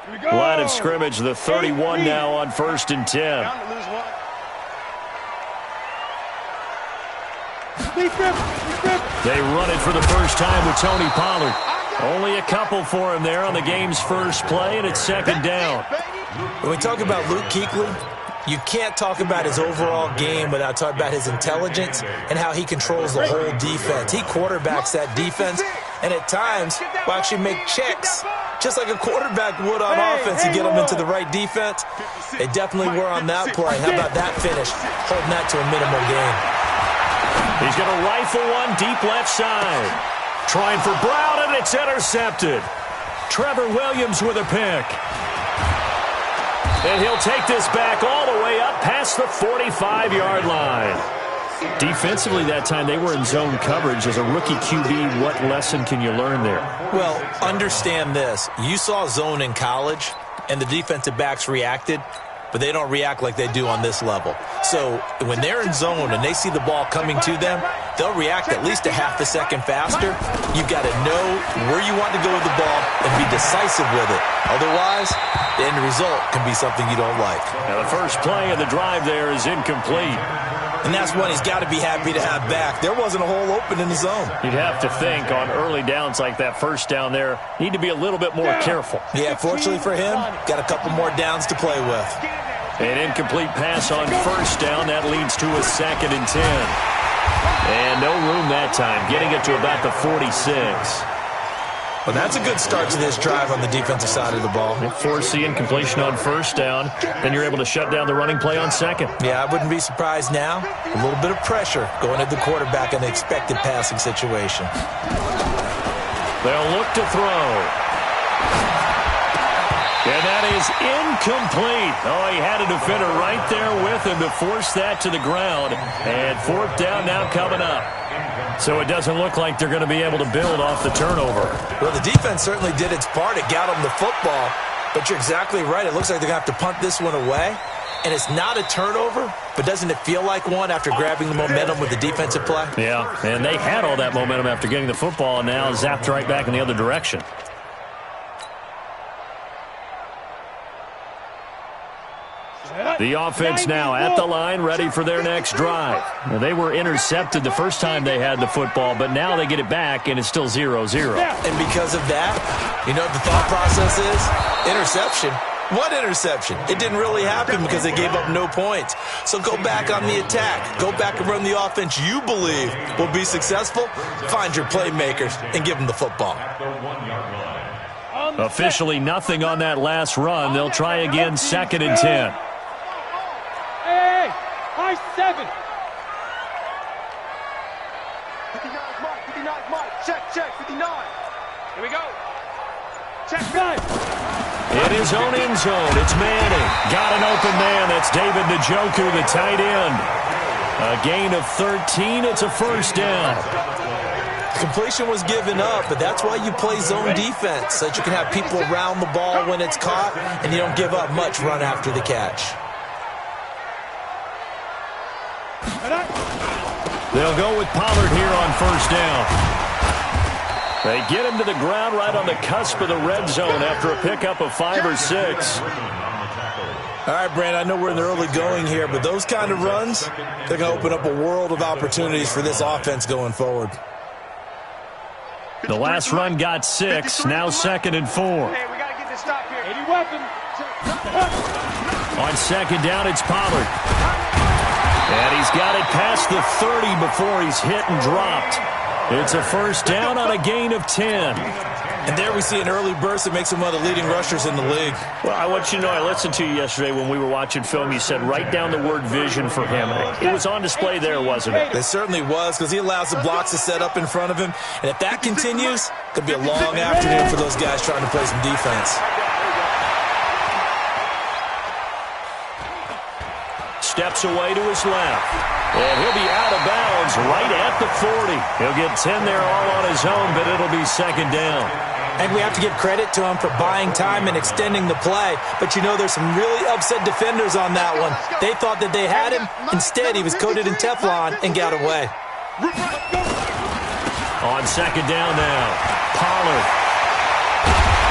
Line of scrimmage, the 31 now on 1st and 10. They run it for the first time with Tony Pollard. Only a couple for him there on the game's first play, and it's 2nd down. When we talk about Luke Kuechly, you can't talk about his overall game without talking about his intelligence and how he controls the whole defense. He quarterbacks that defense, and at times will actually make checks, just like a quarterback would on offense to get them into the right defense. They definitely were on that play. How about that finish, holding that to a minimal gain? He's going to rifle one deep left side. Trying for Brown, and it's intercepted. Trevor Williams with a pick. And he'll take this back all the way up past the 45-yard line. Defensively that time, they were in zone coverage. As a rookie QB, what lesson can you learn there? Well, understand this. You saw zone in college, and the defensive backs reacted, but they don't react like they do on this level. So when they're in zone and they see the ball coming to them, they'll react at least a half a second faster. You've got to know where you want to go with the ball and be decisive with it. Otherwise, the end result can be something you don't like. Now the first play of the drive there is incomplete. And that's one he's got to be happy to have back. There wasn't a hole open in the zone. You'd have to think on early downs like that first down there, need to be a little bit more careful. Yeah, fortunately for him, got a couple more downs to play with. An incomplete pass on first down. That leads to a 2nd and 10. And no room that time, getting it to about the 46. Well, that's a good start to this drive on the defensive side of the ball. Force the incompletion on first down. Then you're able to shut down the running play on 2nd. Yeah, I wouldn't be surprised now. A little bit of pressure going at the quarterback in the expected passing situation. They'll look to throw. And that is incomplete. Oh, he had a defender right there with him to force that to the ground. And 4th down now coming up. So it doesn't look like they're going to be able to build off the turnover. Well, the defense certainly did its part. It got them the football. But you're exactly right. It looks like they're going to have to punt this one away. And it's not a turnover, but doesn't it feel like one after grabbing the momentum with the defensive play? Yeah, and they had all that momentum after getting the football, and now zapped right back in the other direction. The offense now at the line, ready for their next drive. Now, they were intercepted the first time they had the football, but now they get it back, and it's still 0-0. And because of that, you know what the thought process is? Interception. What interception? It didn't really happen because they gave up no points. So go back on the attack. Go back and run the offense you believe will be successful. Find your playmakers and give them the football. Officially nothing on that last run. They'll try again, 2nd and 10. Hey, high 7. 59 mark. Check, 59. Here we go. Check 9. In his own end zone, it's Manning. Got an open man. That's David Njoku, the tight end. A gain of 13. It's a 1st down. Completion was given up, but that's why you play zone defense, so that you can have people around the ball when it's caught, and you don't give up much run after the catch. They'll go with Pollard here on 1st down. They get him to the ground right on the cusp of the red zone after a pickup of 5 or 6. All right, Brand, I know we're in the early going here, but those kind of runs, they're going to open up a world of opportunities for this offense going forward. The last run got 6, now 2nd and 4. Hey, we got to get this stop here. 80 weapons. On 2nd down, it's Pollard. And he's got it past the 30 before he's hit and dropped. It's a 1st down on a gain of 10. And there we see an early burst that makes him one of the leading rushers in the league. Well, I want you to know, I listened to you yesterday when we were watching film. You said write down the word vision for him. It was on display there, wasn't it? It certainly was, because he allows the blocks to set up in front of him. And if that continues, it could be a long afternoon for those guys trying to play some defense. Steps away to his left. And he'll be out of bounds right at the 40. He'll get 10 there all on his own, but it'll be 2nd down. And we have to give credit to him for buying time and extending the play. But, you know, there's some really upset defenders on that one. They thought that they had him. Instead, he was coated in Teflon and got away. On 2nd down now, Pollard.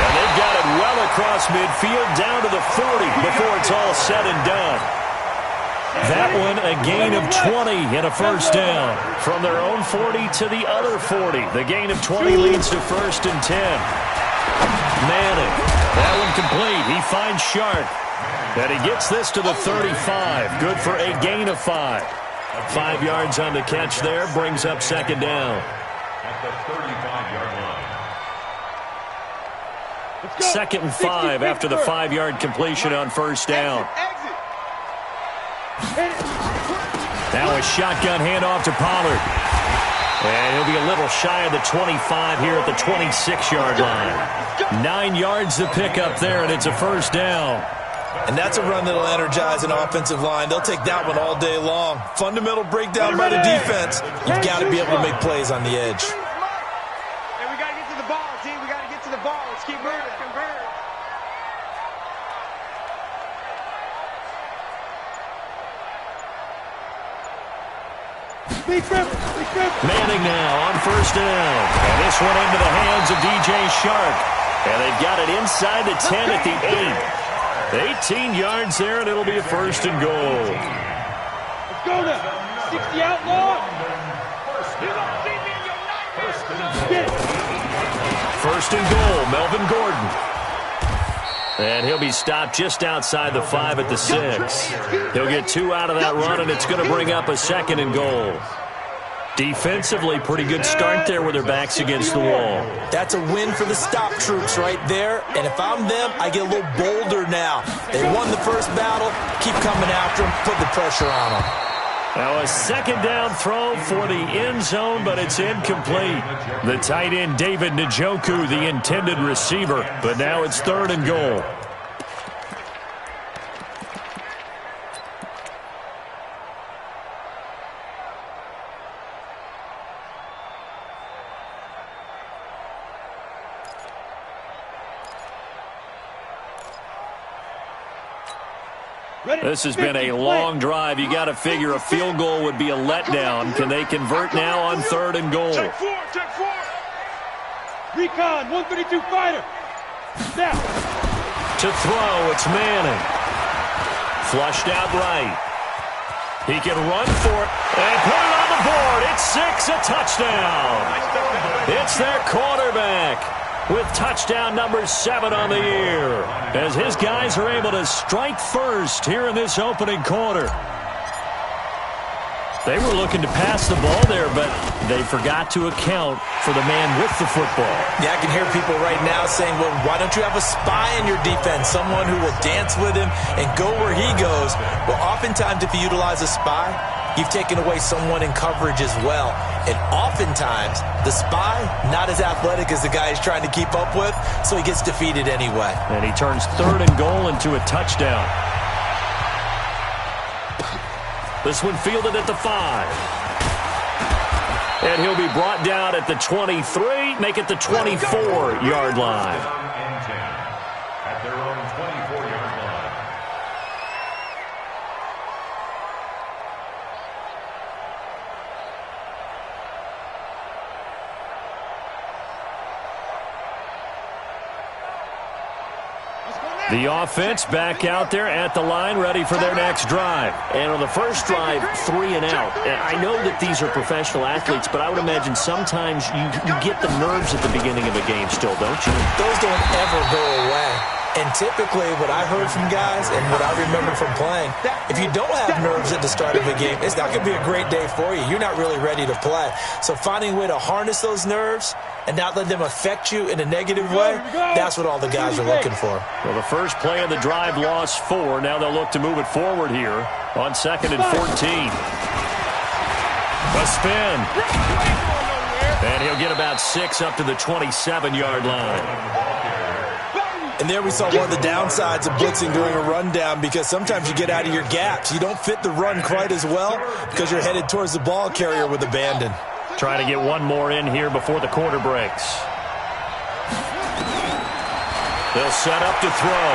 And they've got it well across midfield down to the 40 before it's all said and done. That one a gain of 20 and a first down. From their own 40 to the other 40. The gain of 20 leads to 1st and 10. Manning. That one complete. He finds Sharp. And he gets this to the 35. Good for a gain of 5. 5 yards on the catch there. Brings up 2nd down. At the 35-yard line. 2nd and 5 after the 5-yard completion on 1st down. Now a shotgun handoff to Pollard. And he'll be a little shy of the 25 here at the 26-yard line. 9 yards to pick up there, and it's a 1st down. And that's a run that'll energize an offensive line. They'll take that one all day long. Fundamental breakdown by the defense. You've got to be able to make plays on the edge. And we got to get to the ball, team. We got to get to the ball. Let's keep moving. Manning now on 1st down. And this one into the hands of DJ Shark. And they've got it inside the 10 at the 8. 18 yards there, and it'll be a 1st and goal. Let's go now. 60 outlaw. First and goal, Melvin Gordon. And he'll be stopped just outside the 5 at the 6. He'll get 2 out of that run, and it's going to bring up a 2nd and goal. Defensively, pretty good start there with their backs against the wall. That's a win for the stop troops right there. And if I'm them, I get a little bolder now. They won the first battle. Keep coming after them. Put the pressure on them. Now a 2nd down throw for the end zone, but it's incomplete. The tight end, David Njoku, the intended receiver. But now it's 3rd and goal. This has been a long drive. You got to figure a field goal would be a letdown. Can they convert now on 3rd and goal? Check 4. Recon, 132 fighter. Snap. To throw, it's Manning. Flushed out right. He can run for it and put it on the board. It's 6, a touchdown. It's their quarterback with touchdown number 7 on the year, as his guys are able to strike first here in this opening quarter. They were looking to pass the ball there, but they forgot to account for the man with the football. Yeah, I can hear people right now saying, well, why don't you have a spy in your defense, someone who will dance with him and go where he goes? Well, oftentimes if you utilize a spy, you've taken away someone in coverage as well. And oftentimes, the spy, not as athletic as the guy he's trying to keep up with, so he gets defeated anyway. And he turns 3rd and goal into a touchdown. This one fielded at the 5. And he'll be brought down at the 23, make it the 24-yard line. At their own 24-yard line. The offense back out there at the line, ready for their next drive. And on the first drive, 3 and out. And I know that these are professional athletes, but I would imagine sometimes you get the nerves at the beginning of a game still, don't you? Those don't ever go away. And typically, what I heard from guys and what I remember from playing, if you don't have nerves at the start of a game, it's not going to be a great day for you. You're not really ready to play. So finding a way to harness those nerves and not let them affect you in a negative way, that's what all the guys are looking for. Well, the first play of the drive lost 4. Now they'll look to move it forward here on 2nd and 14. A spin. And he'll get about 6 up to the 27-yard line. And there we saw one of the downsides of blitzing during a rundown, because sometimes you get out of your gaps. You don't fit the run quite as well because you're headed towards the ball carrier with abandon. Trying to get one more in here before the quarter breaks. They'll set up to throw.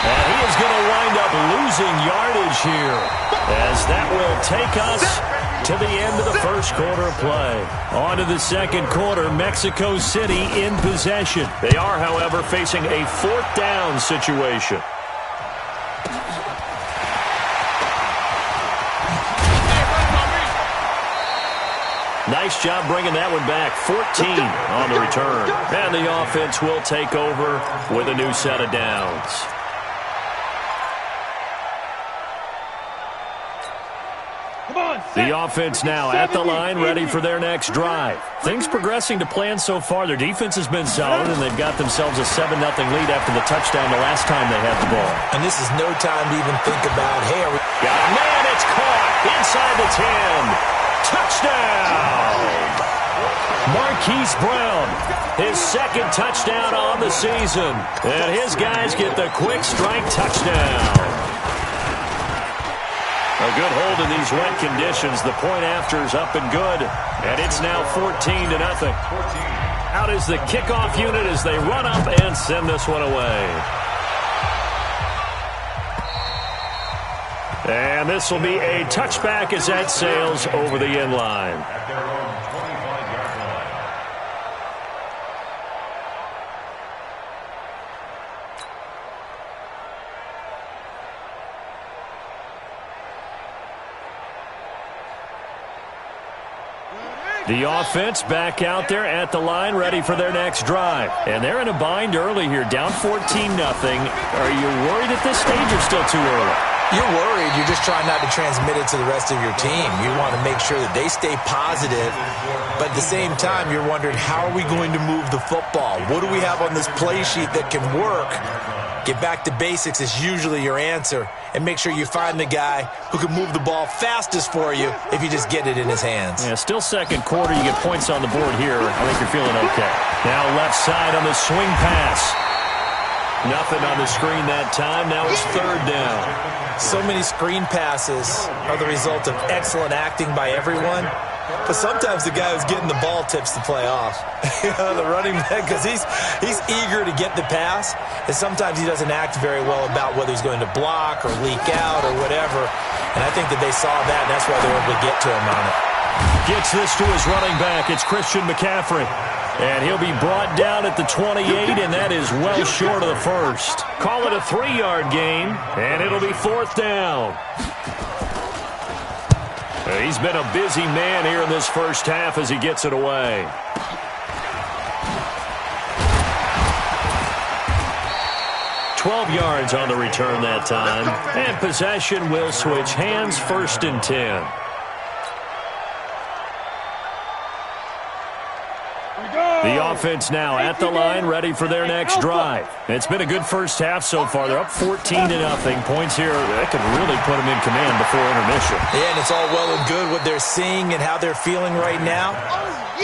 And he is going to wind up losing yardage here, as that will take us to the end of the first quarter of play. On to the second quarter, Mexico City in possession. They are, however, facing a fourth down situation. Nice job bringing that one back. 14 on the return. And the offense will take over with a new set of downs. The offense now at the line, ready for their next drive. Things progressing to plan so far. Their defense has been solid, and they've got themselves a 7-0 lead after the touchdown the last time they had the ball. And this is no time to even think about, hey, are we... Got a man, it's caught inside the 10. Touchdown! Marquise Brown, his second touchdown on the season. And his guys get the quick strike touchdown. A good hold in these wet conditions. The point after is up and good. And it's now 14-0. Out is the kickoff unit as they run up and send this one away. And this will be a touchback as that sails over the end line. The offense back out there at the line, ready for their next drive. And they're in a bind early here, down 14-0. Are you worried at this stage or still too early? You're worried. You're just trying not to transmit it to the rest of your team. You want to make sure that they stay positive. But at the same time, you're wondering, how are we going to move the football? What do we have on this play sheet that can work? Get back to basics is usually your answer. And make sure you find the guy who can move the ball fastest for you if you just get it in his hands. Yeah, still second quarter. You get points on the board here. I think you're feeling okay. Now left side on the swing pass. Nothing on the screen that time. Now it's third down. So many screen passes are the result of excellent acting by everyone. But sometimes the guy who's getting the ball tips the play off. The running back, because he's eager to get the pass, and sometimes he doesn't act very well about whether he's going to block or leak out or whatever. And I think that they saw that, and that's why they were able to get to him on it. Gets this to his running back. It's Christian McCaffrey. And he'll be brought down at the 28, and that is well short of the first. Call it a 3-yard gain, and it'll be fourth down. He's been a busy man here in this first half as he gets it away. $12 yards on the return that time. And possession will switch hands, 1st and 10. The offense now at the line, ready for their next drive. It's been a good first half so far. They're up 14-0. Points here that could really put them in command before intermission. Yeah, and it's all well and good what they're seeing and how they're feeling right now.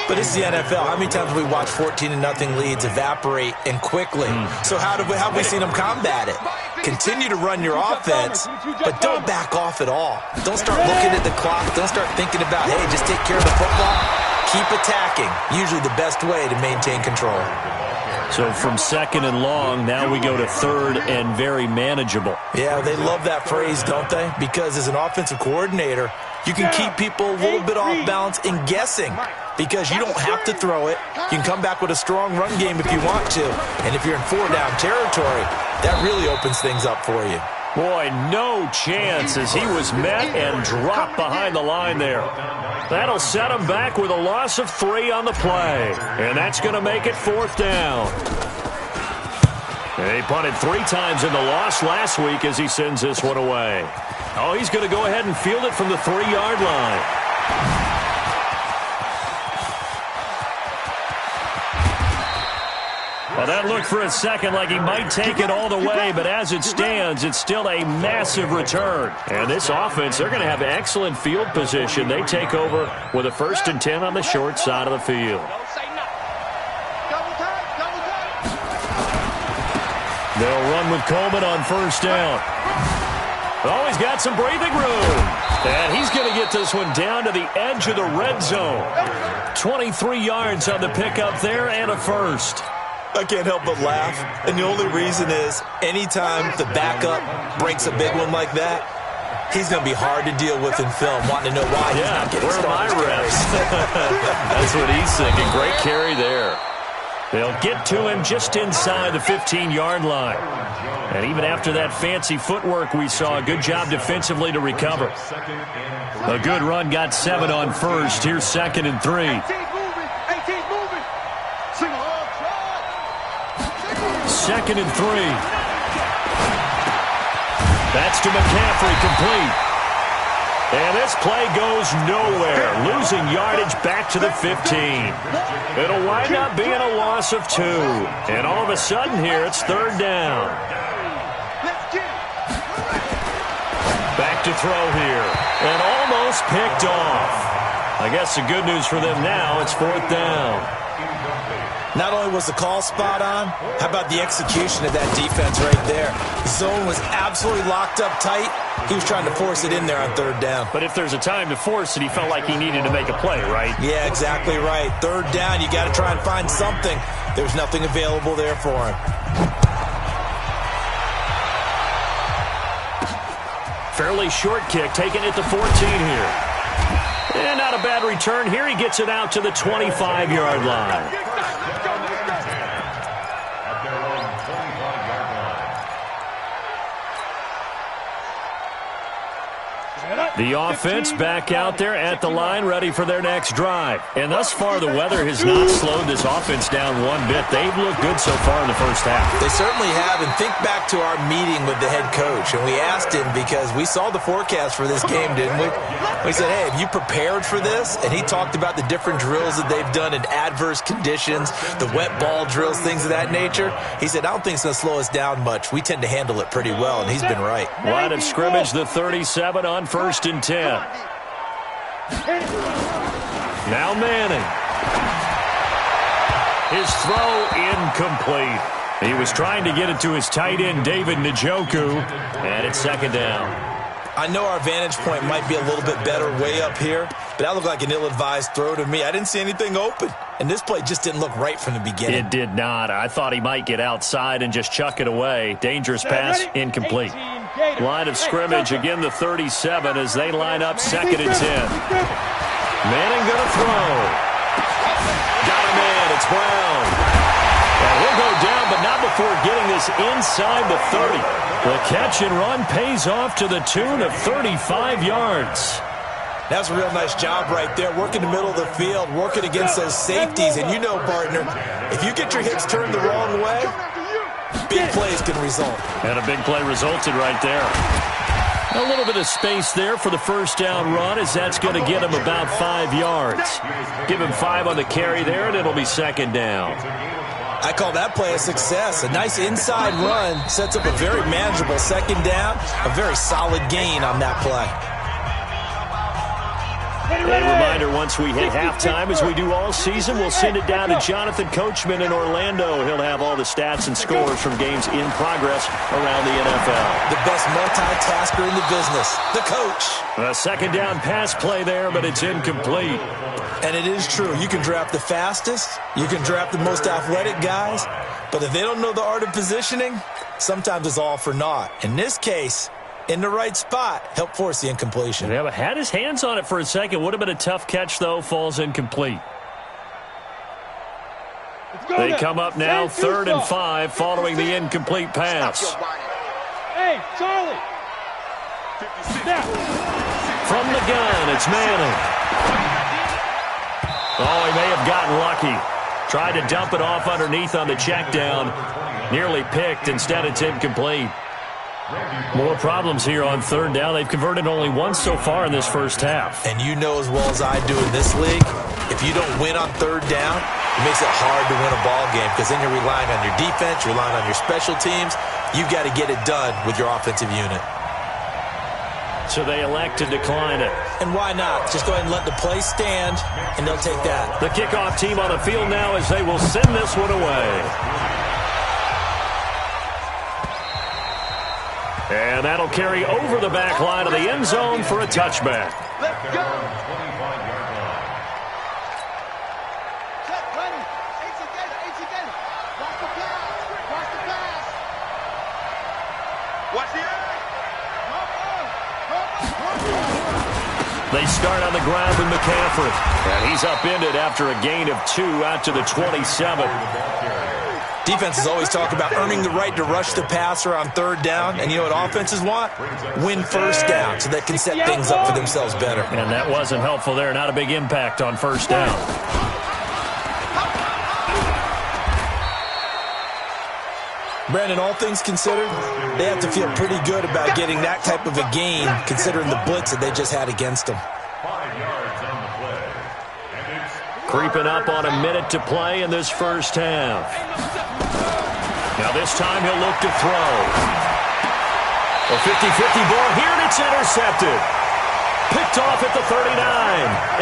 But it's the NFL. How many times have we watched 14-0 leads evaporate and quickly? So how have we seen them combat it? Continue to run your offense, but don't back off at all. Don't start looking at the clock. Don't start thinking about, hey, just take care of the football. Keep attacking. Usually the best way to maintain control. So from 2nd and long, now we go to 3rd and very manageable. Yeah, they love that phrase, don't they? Because as an offensive coordinator, you can keep people a little bit off balance and guessing. Because you don't have to throw it. You can come back with a strong run game if you want to. And if you're in 4-down territory, that really opens things up for you. Boy, no chance as he was met and dropped behind the line there. That'll set him back with a loss of 3 on the play. And that's going to make it 4th down. And he punted 3 times in the loss last week as he sends this one away. Oh, he's going to go ahead and field it from the 3-yard line. Well, that looked for a second like he might take it all the way, but as it stands, it's still a massive return. And this offense, they're going to have excellent field position. They take over with a 1st and 10 on the short side of the field. They'll run with Coleman on 1st down. Oh, he's got some breathing room. And he's going to get this one down to the edge of the red zone. 23 yards on the pickup there and a 1st. I can't help but laugh, and the only reason is anytime the backup breaks a big one like that, He's going to be hard to deal with in film, wanting to know why he's not getting where are my started. reps? That's what he's thinking. Great carry there. They'll get to him just inside the 15-yard line. And even after that fancy footwork we saw, a good job defensively to recover. A good run got 7 on first. Here's 2nd and 3. 18's moving. Single. 2nd and 3. That's to McCaffrey, complete. And this play goes nowhere, losing yardage back to the 15. It'll wind up being a loss of 2. And all of a sudden here, it's 3rd down. Back to throw here, and almost picked off. I guess the good news for them now, it's 4th down. Not only was the call spot on, how about the execution of that defense right there? The zone was absolutely locked up tight. He was trying to force it in there on 3rd down. But if there's a time to force it, he felt like he needed to make a play, right? Yeah, exactly right. 3rd down, you got to try and find something. There was nothing available there for him. Fairly short kick, taking it to 14 here. And not a bad return here. He gets it out to the 25-yard line. The offense back out there at the line, ready for their next drive. And thus far, the weather has not slowed this offense down one bit. They've looked good so far in the first half. They certainly have, and think back to our meeting with the head coach, and we asked him because we saw the forecast for this game, didn't we? We said, hey, have you prepared for this? And he talked about the different drills that they've done in adverse conditions, the wet ball drills, things of that nature. He said, I don't think it's going to slow us down much. We tend to handle it pretty well, and he's been right. Line of scrimmage, the 37 on 1st and 10. Now Manning. His throw incomplete. He was trying to get it to his tight end, David Njoku, and it's 2nd down. I know our vantage point might be a little bit better way up here, but that looked like an ill-advised throw to me. I didn't see anything open, and this play just didn't look right from the beginning. It did not. I thought he might get outside and just chuck it away. Dangerous pass, incomplete. Line of scrimmage, again the 37 as they line up 2nd and 10. Manning going to throw. Got him in. It's Brown. And he'll go down, but not before getting this inside the 30. The catch and run pays off to the tune of 35 yards. That's a real nice job right there, working the middle of the field, working against those safeties. And you know, partner, if you get your hips turned the wrong way, big plays can result. And a big play resulted right there. A little bit of space there for the first down run, as that's going to get him about 5 yards. Give him 5 on the carry there, and it'll be 2nd down. I call that play a success. A nice inside run sets up a very manageable 2nd down. A very solid gain on that play. A reminder, once we hit halftime, as we do all season, we'll send it down to Jonathan Coachman in Orlando. He'll have all the stats and scores from games in progress around the NFL. The best multitasker in the business, the coach. A 2nd down pass play there, but it's incomplete. And it is true. You can draft the fastest. You can draft the most athletic guys. But if they don't know the art of positioning, sometimes it's all for naught. In this case, in the right spot, help force the incompletion. Yeah, but had his hands on it for a second. Would have been a tough catch, though. Falls incomplete. They come up now 3rd and 5 following the incomplete pass. Hey, Charlie. From the gun, it's Manning. Oh, he may have gotten lucky. Tried to dump it off underneath on the check down. Nearly picked. Instead, it's incomplete. More problems here on 3rd down. They've converted only once so far in this first half. And you know as well as I do in this league, if you don't win on 3rd down, it makes it hard to win a ball game because then you're relying on your defense, you're relying on your special teams. You've got to get it done with your offensive unit. So they elect to decline it. And why not? Just go ahead and let the play stand, and they'll take that. The kickoff team on the field now as they will send this one away. And that'll carry over the back line of the end zone for a touchback. Let's go. Watch the They start on the ground with McCaffrey. And he's upended after a gain of 2 out to the 27. Defenses always talk about earning the right to rush the passer on third down. And you know what offenses want? Win first down so they can set things up for themselves better. And that wasn't helpful there. Not a big impact on first down. Brandon, all things considered, they have to feel pretty good about getting that type of a gain considering the blitz that they just had against them. Creeping up on a minute to play in this first half. Now this time he'll look to throw. A 50-50 ball here, and it's intercepted. Picked off at the 39.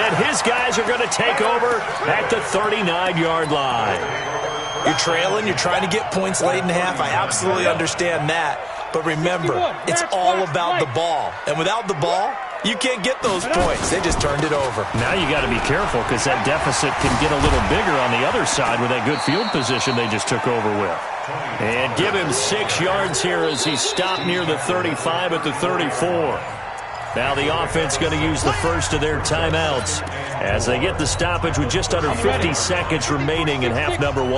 And his guys are going to take over at the 39-yard line. You're trailing. You're trying to get points late in half. I absolutely understand that. But remember, it's all about the ball. And without the ball, you can't get those points. They just turned it over. Now you got to be careful because that deficit can get a little bigger on the other side with that good field position they just took over with. And give him 6 yards here as he stopped near the 35 at the 34. Now the offense going to use the first of their timeouts as they get the stoppage with just under 50 seconds remaining in half number 1.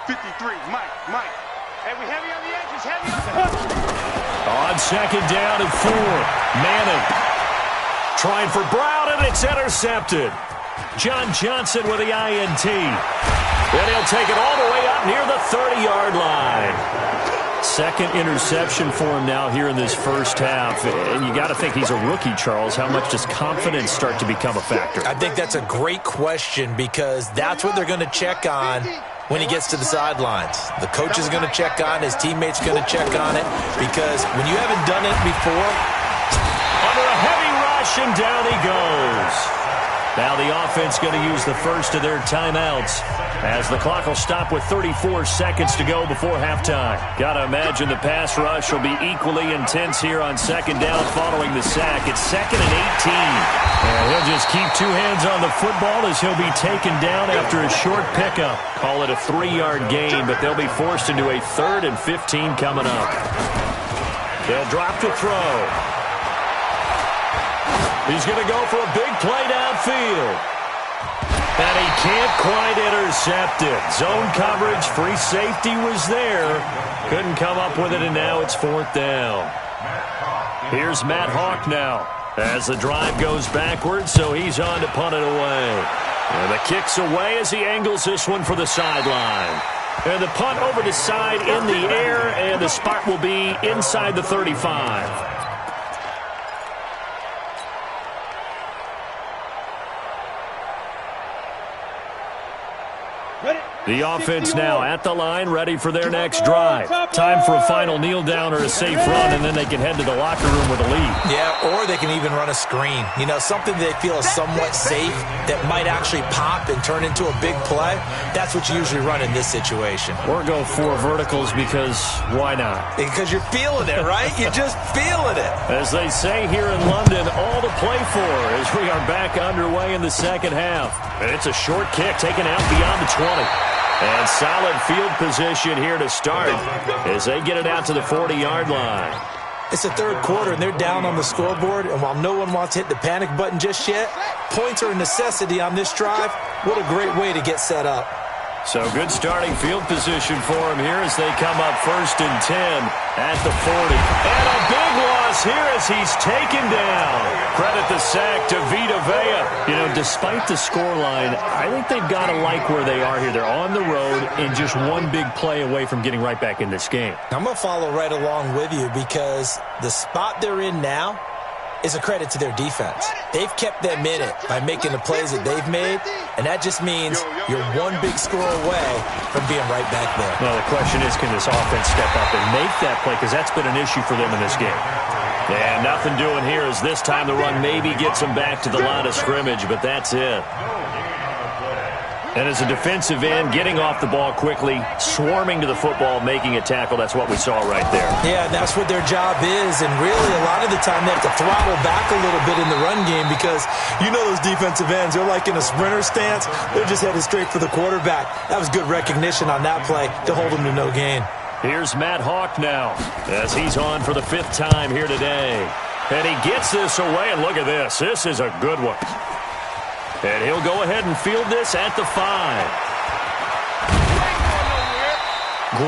53, Mike. Hey, we heavy on the edges, heavy on the On second down and 4. Manning trying for Brown, and it's intercepted. John Johnson with the INT. Then he'll take it all the way up near the 30-yard line. Second interception for him now here in this first half. And you got to think he's a rookie, Charles. How much does confidence start to become a factor? I think that's a great question because that's what they're going to check on when he gets to the sidelines. The coach is going to check on, his teammates are going to check on it because when you haven't done it before, under a heavy rush, and down he goes. Now the offense going to use the first of their timeouts as the clock will stop with 34 seconds to go before halftime. Got to imagine the pass rush will be equally intense here on second down following the sack. It's 2nd and 18. And he'll just keep 2 hands on the football as he'll be taken down after a short pickup. Call it a 3-yard gain, but they'll be forced into a 3rd and 15 coming up. They'll drop to throw. He's going to go for a big play downfield. And he can't quite intercept it. Zone coverage, free safety was there. Couldn't come up with it, and now it's 4th down. Here's Matt Hawk now as the drive goes backwards, so he's on to punt it away. And the kick's away as he angles this one for the sideline. And the punt over the side in the air, and the spot will be inside the 35. The offense now at the line, ready for their next drive. Time for a final kneel down or a safe run, and then they can head to the locker room with a lead. Yeah, or they can even run a screen. You know, something they feel is somewhat safe that might actually pop and turn into a big play. That's what you usually run in this situation. Or go 4 verticals because why not? Because you're feeling it, right? You're just feeling it. As they say here in London, all to play for as we are back underway in the second half. And it's a short kick taken out beyond the 20. And solid field position here to start as they get it out to the 40-yard line. It's the 3rd quarter, and they're down on the scoreboard. And while no one wants to hit the panic button just yet, points are a necessity on this drive. What a great way to get set up. So good starting field position for him here as they come up 1st and 10 at the 40. And a big loss here as he's taken down. Credit the sack to Vita Vea. You know, despite the scoreline, I think they've got to like where they are here. They're on the road and just one big play away from getting right back in this game. I'm going to follow right along with you because the spot they're in now is a credit to their defense. They've kept them in it by making the plays that they've made, and that just means you're one big score away from being right back there. Well, the question is, can this offense step up and make that play? Because that's been an issue for them in this game. And nothing doing here as this time the run maybe gets them back to the line of scrimmage, but that's it. And as a defensive end, getting off the ball quickly, swarming to the football, making a tackle, that's what we saw right there. Yeah, that's what their job is, and really a lot of the time they have to throttle back a little bit in the run game because you know those defensive ends, they're like in a sprinter stance. They're just headed straight for the quarterback. That was good recognition on that play to hold them to no gain. Here's Matt Hawk now as he's on for the 5th time here today. And he gets this away, and look at this. This is a good one. And he'll go ahead and field this at the 5.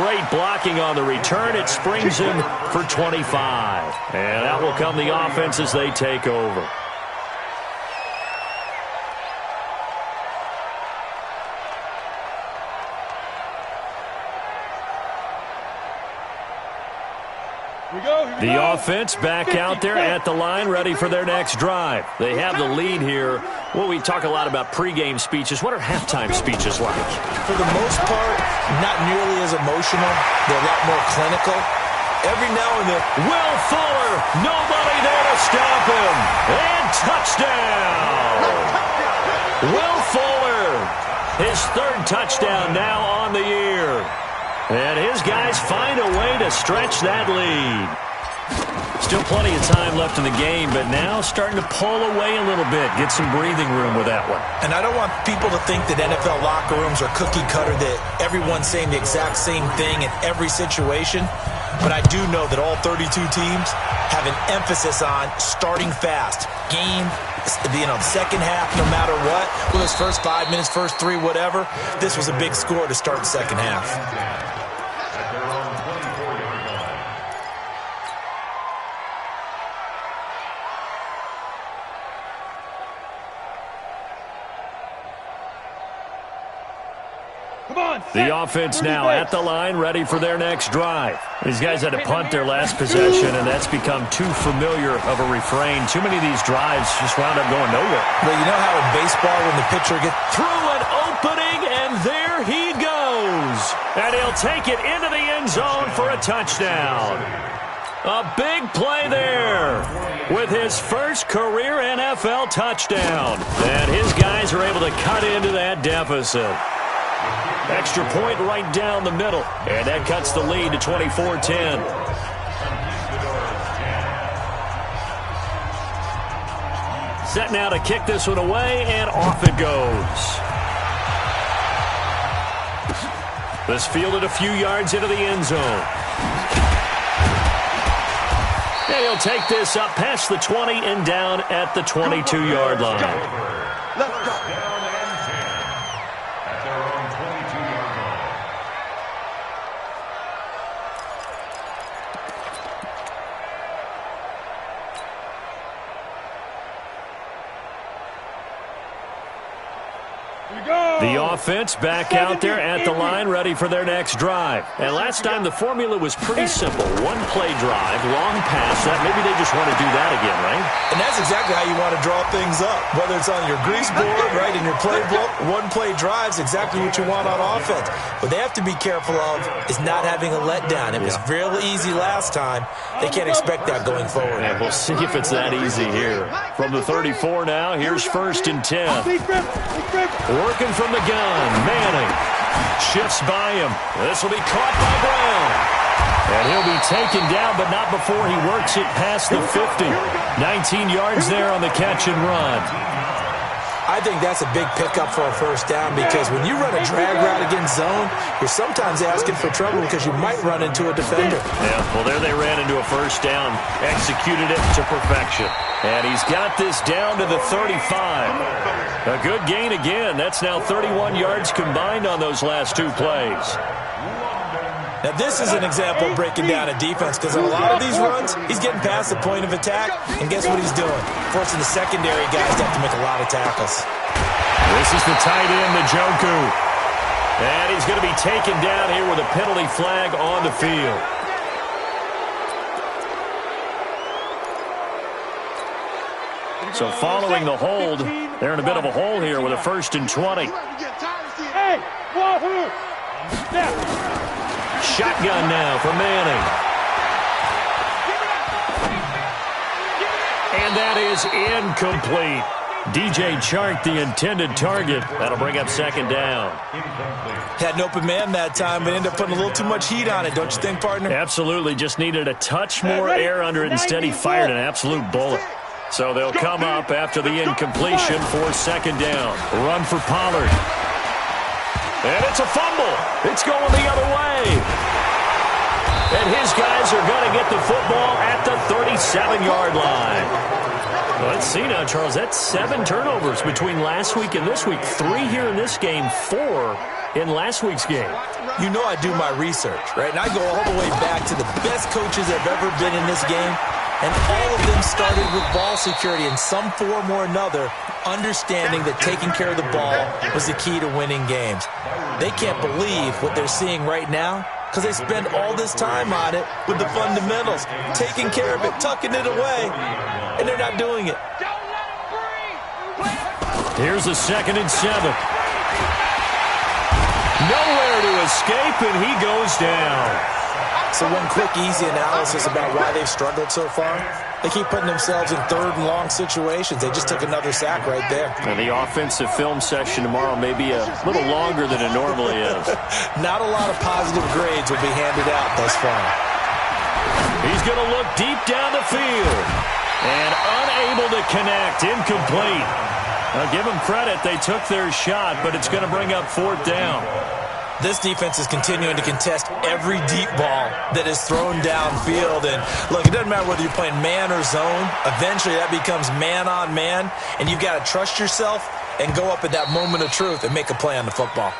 Great blocking on the return. It springs him for 25. And that will come the offense as they take over. The offense back out there at the line, ready for their next drive. They have the lead here. Well, we talk a lot about pregame speeches. What are halftime speeches like? For the most part, not nearly as emotional. They're a lot more clinical. Every now and then, Will Fuller, nobody there to stop him. And touchdown! Will Fuller, his 3rd touchdown now on the year. And his guys find a way to stretch that lead. Still plenty of time left in the game, but now starting to pull away a little bit. Get some breathing room with that one. And I don't want people to think that NFL locker rooms are cookie cutter, that everyone's saying the exact same thing in every situation. But I do know that all 32 teams have an emphasis on starting fast. Game, second half, no matter what. Whether it's first 5 minutes, first 3, whatever. This was a big score to start the second half. The offense now at the line, ready for their next drive. These guys had to punt their last possession, and that's become too familiar of a refrain. Too many of these drives just wound up going nowhere. Well, you know how in baseball when the pitcher gets through an opening, and there he goes. And he'll take it into the end zone for a touchdown. A big play there with his first career NFL touchdown. And his guys are able to cut into that deficit. Extra point right down the middle. And that cuts the lead to 24-10. Set now to kick this one away, and off it goes. This fielded a few yards into the end zone. And he'll take this up past the 20 and down at the 22-yard line. Let's go. The offense back out there at the line, ready for their next drive. And last time the formula was pretty simple. One play drive, long pass. That maybe they just want to do that again, right? And that's exactly how you want to draw things up. Whether it's on your grease board, right, in your playbook, one play drive's exactly what you want on offense. What they have to be careful of is not having a letdown. It was real easy last time. They can't expect that going forward. And we'll see if it's that easy here. From the 34 now, here's 1st and 10. Working from the gun, Manning shifts by him. This will be caught by Brown. And he'll be taken down, but not before he works it past the 50. 19 yards there on the catch and run. I think that's a big pickup for a first down because when you run a drag route against zone, you're sometimes asking for trouble because you might run into a defender. Yeah, well, there they ran into a first down, executed it to perfection. And he's got this down to the 35. A good gain again. That's now 31 yards combined on those last 2 plays. Now, this is an example of breaking down a defense because in a lot of these runs, he's getting past the point of attack, and guess what he's doing? Forcing the secondary guys to have to make a lot of tackles. This is the tight end, Njoku. And he's going to be taken down here with a penalty flag on the field. So following the hold, they're in a bit of a hole here with a 1st and 20. Hey, wahoo! Shotgun now for Manning. And that is incomplete. DJ Chark, the intended target. That'll bring up 2nd down. Had an open man that time, but ended up putting a little too much heat on it, don't you think, partner? Absolutely. Just needed a touch more air under it. Instead, he fired an absolute bullet. So they'll come up after the incompletion for 2nd down. Run for Pollard. And it's a fumble. It's going the other way. And his guys are going to get the football at the 37-yard line. Let's see now, Charles. That's 7 turnovers between last week and this week. 3 here in this game, 4 in last week's game. You know I do my research, right? And I go all the way back to the best coaches that have ever been in this game. And all of them started with ball security in some form or another, understanding that taking care of the ball was the key to winning games. They can't believe what they're seeing right now because they spend all this time on it with the fundamentals, taking care of it, tucking it away, and they're not doing it. Here's a 2nd and 7. Nowhere to escape, and he goes down. So one quick, easy analysis about why they've struggled so far. They keep putting themselves in 3rd and long situations. They just took another sack right there. And the offensive film session tomorrow may be a little longer than it normally is. Not a lot of positive grades will be handed out thus far. He's going to look deep down the field. And unable to connect, incomplete. Now give them credit, they took their shot, but it's going to bring up 4th down. This defense is continuing to contest every deep ball that is thrown downfield. And, look, it doesn't matter whether you're playing man or zone. Eventually that becomes man-on-man, and you've got to trust yourself and go up at that moment of truth and make a play on the football.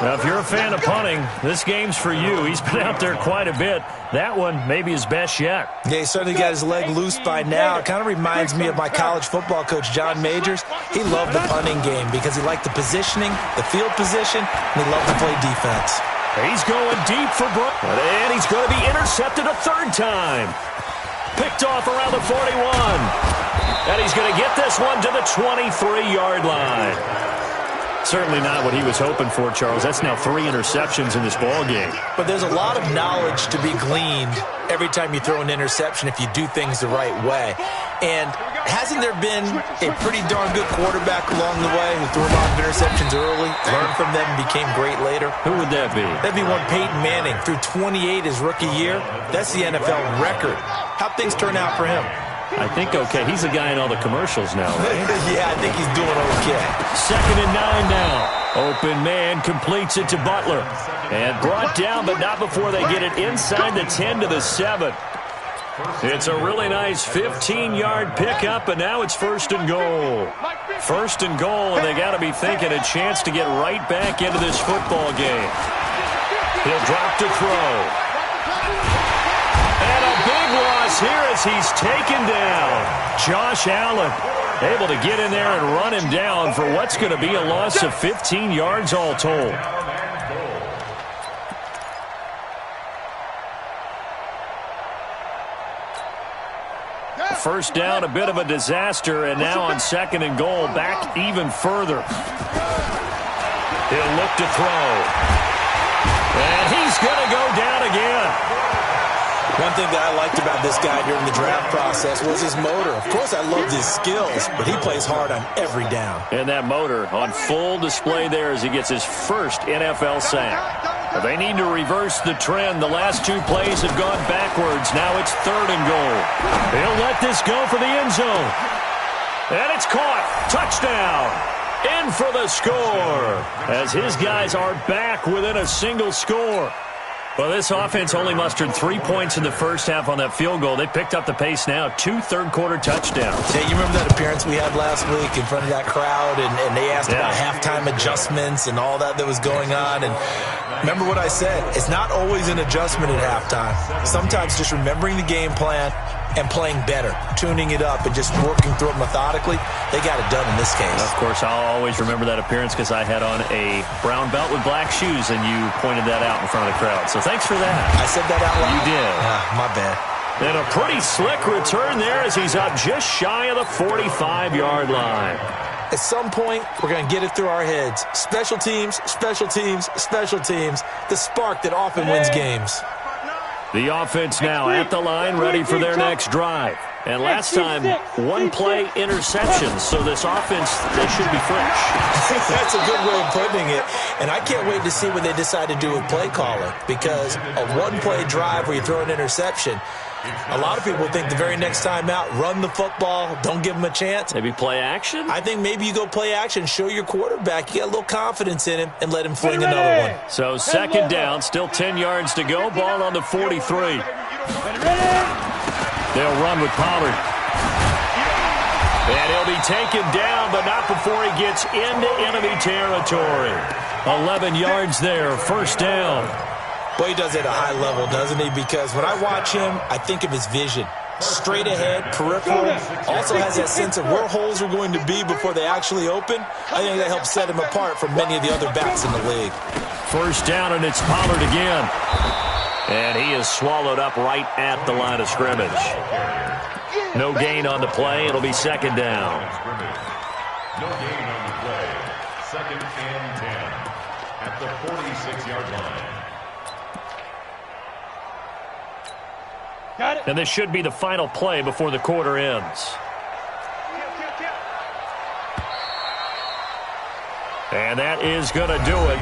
Now, if you're a fan of punting, this game's for you. He's been out there quite a bit. That one may be his best yet. Yeah, he certainly got his leg loose by now. It kind of reminds me of my college football coach, John Majors. He loved the punting game because he liked the positioning, the field position, and he loved to play defense. He's going deep for Brook, and he's going to be intercepted a 3rd time. Picked off around the 41. And he's going to get this one to the 23-yard line. Certainly not what he was hoping for, Charles. That's now 3 interceptions in this ball game. But there's a lot of knowledge to be gleaned every time you throw an interception if you do things the right way. And hasn't there been a pretty darn good quarterback along the way who threw a lot of interceptions early, learned from them, and became great later? Who would that be? That'd be one Peyton Manning. Threw 28 his rookie year. That's the NFL record. How'd things turn out for him? I think okay. He's the guy in all the commercials now, right? Yeah, I think he's doing okay. 2nd and 9 now. Open man completes it to Butler. And brought down, but not before they get it inside the 10 to the 7. It's a really nice 15-yard pickup, and now it's 1st and goal. 1st and goal, and they got to be thinking a chance to get right back into this football game. He'll drop to throw. And a big loss here as he's taken down. Josh Allen able to get in there and run him down for what's going to be a loss of 15 yards all told. First down, a bit of a disaster, and now on 2nd and goal, back even further. He'll look to throw. And he's going to go down again. One thing that I liked about this guy during the draft process was his motor. Of course, I loved his skills, but he plays hard on every down. And that motor on full display there as he gets his first NFL sack. They need to reverse the trend. The last 2 plays have gone backwards. Now it's 3rd and goal. He'll let this go for the end zone. And it's caught. Touchdown. In for the score. As his guys are back within a single score. Well, this offense only mustered 3 points in the first half on that field goal. They picked up the pace now. 2 third-quarter touchdowns. Yeah, you remember that appearance we had last week in front of that crowd, and they asked about halftime adjustments and all that was going on. And remember what I said. It's not always an adjustment at halftime. Sometimes just remembering the game plan and playing better, tuning it up and just working through it methodically. They got it done in this case. Of course, I'll always remember that appearance because I had on a brown belt with black shoes, and you pointed that out in front of the crowd. So thanks for that. I said that out loud? You did. My bad. And a pretty slick return there as he's up just shy of the 45-yard line. At some point, we're going to get it through our heads. Special teams, special teams, special teams. The spark that often wins games. The offense now at the line, ready for their next drive. And last time, 1-play interception. So this offense, they should be fresh. That's a good way of putting it. And I can't wait to see what they decide to do with play calling. Because a 1-play drive where you throw an interception, A lot of people think the very next time out, run the football, don't give him a chance. Maybe play action? I think maybe you go play action, show your quarterback you got a little confidence in him, and let him fling another one. So second down, still 10 yards to go, ball on the 43. They'll run with Pollard. And he'll be taken down, but not before he gets into enemy territory. 11 yards there, first down. Boy, he does it at a high level, doesn't he? Because when I watch him, I think of his vision. Straight ahead, peripheral. Also has that sense of where holes are going to be before they actually open. I think that helps set him apart from many of the other backs in the league. First down, and it's Pollard again. And he is swallowed up right at the line of scrimmage. No gain on the play. It'll be second down. No gain on the play. Second and 10 at the 46-yard line. Got it. And this should be the final play before the quarter ends. And that is going to do it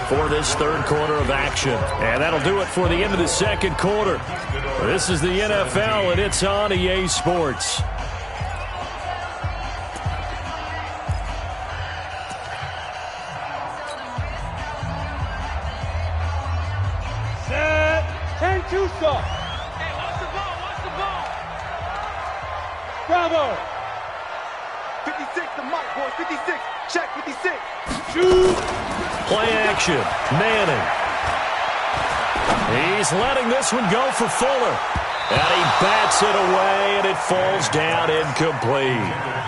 for this third quarter of action. And that'll do it for the end of the second quarter. This is the NFL, and it's on EA Sports. Set. 10-2 stop. Hey, watch the ball, watch the ball. Bravo. 56, the mic, boys, 56. Check, 56. Shoot. Play action. Manning. He's letting this one go for Fuller. And he bats it away, and it falls down incomplete.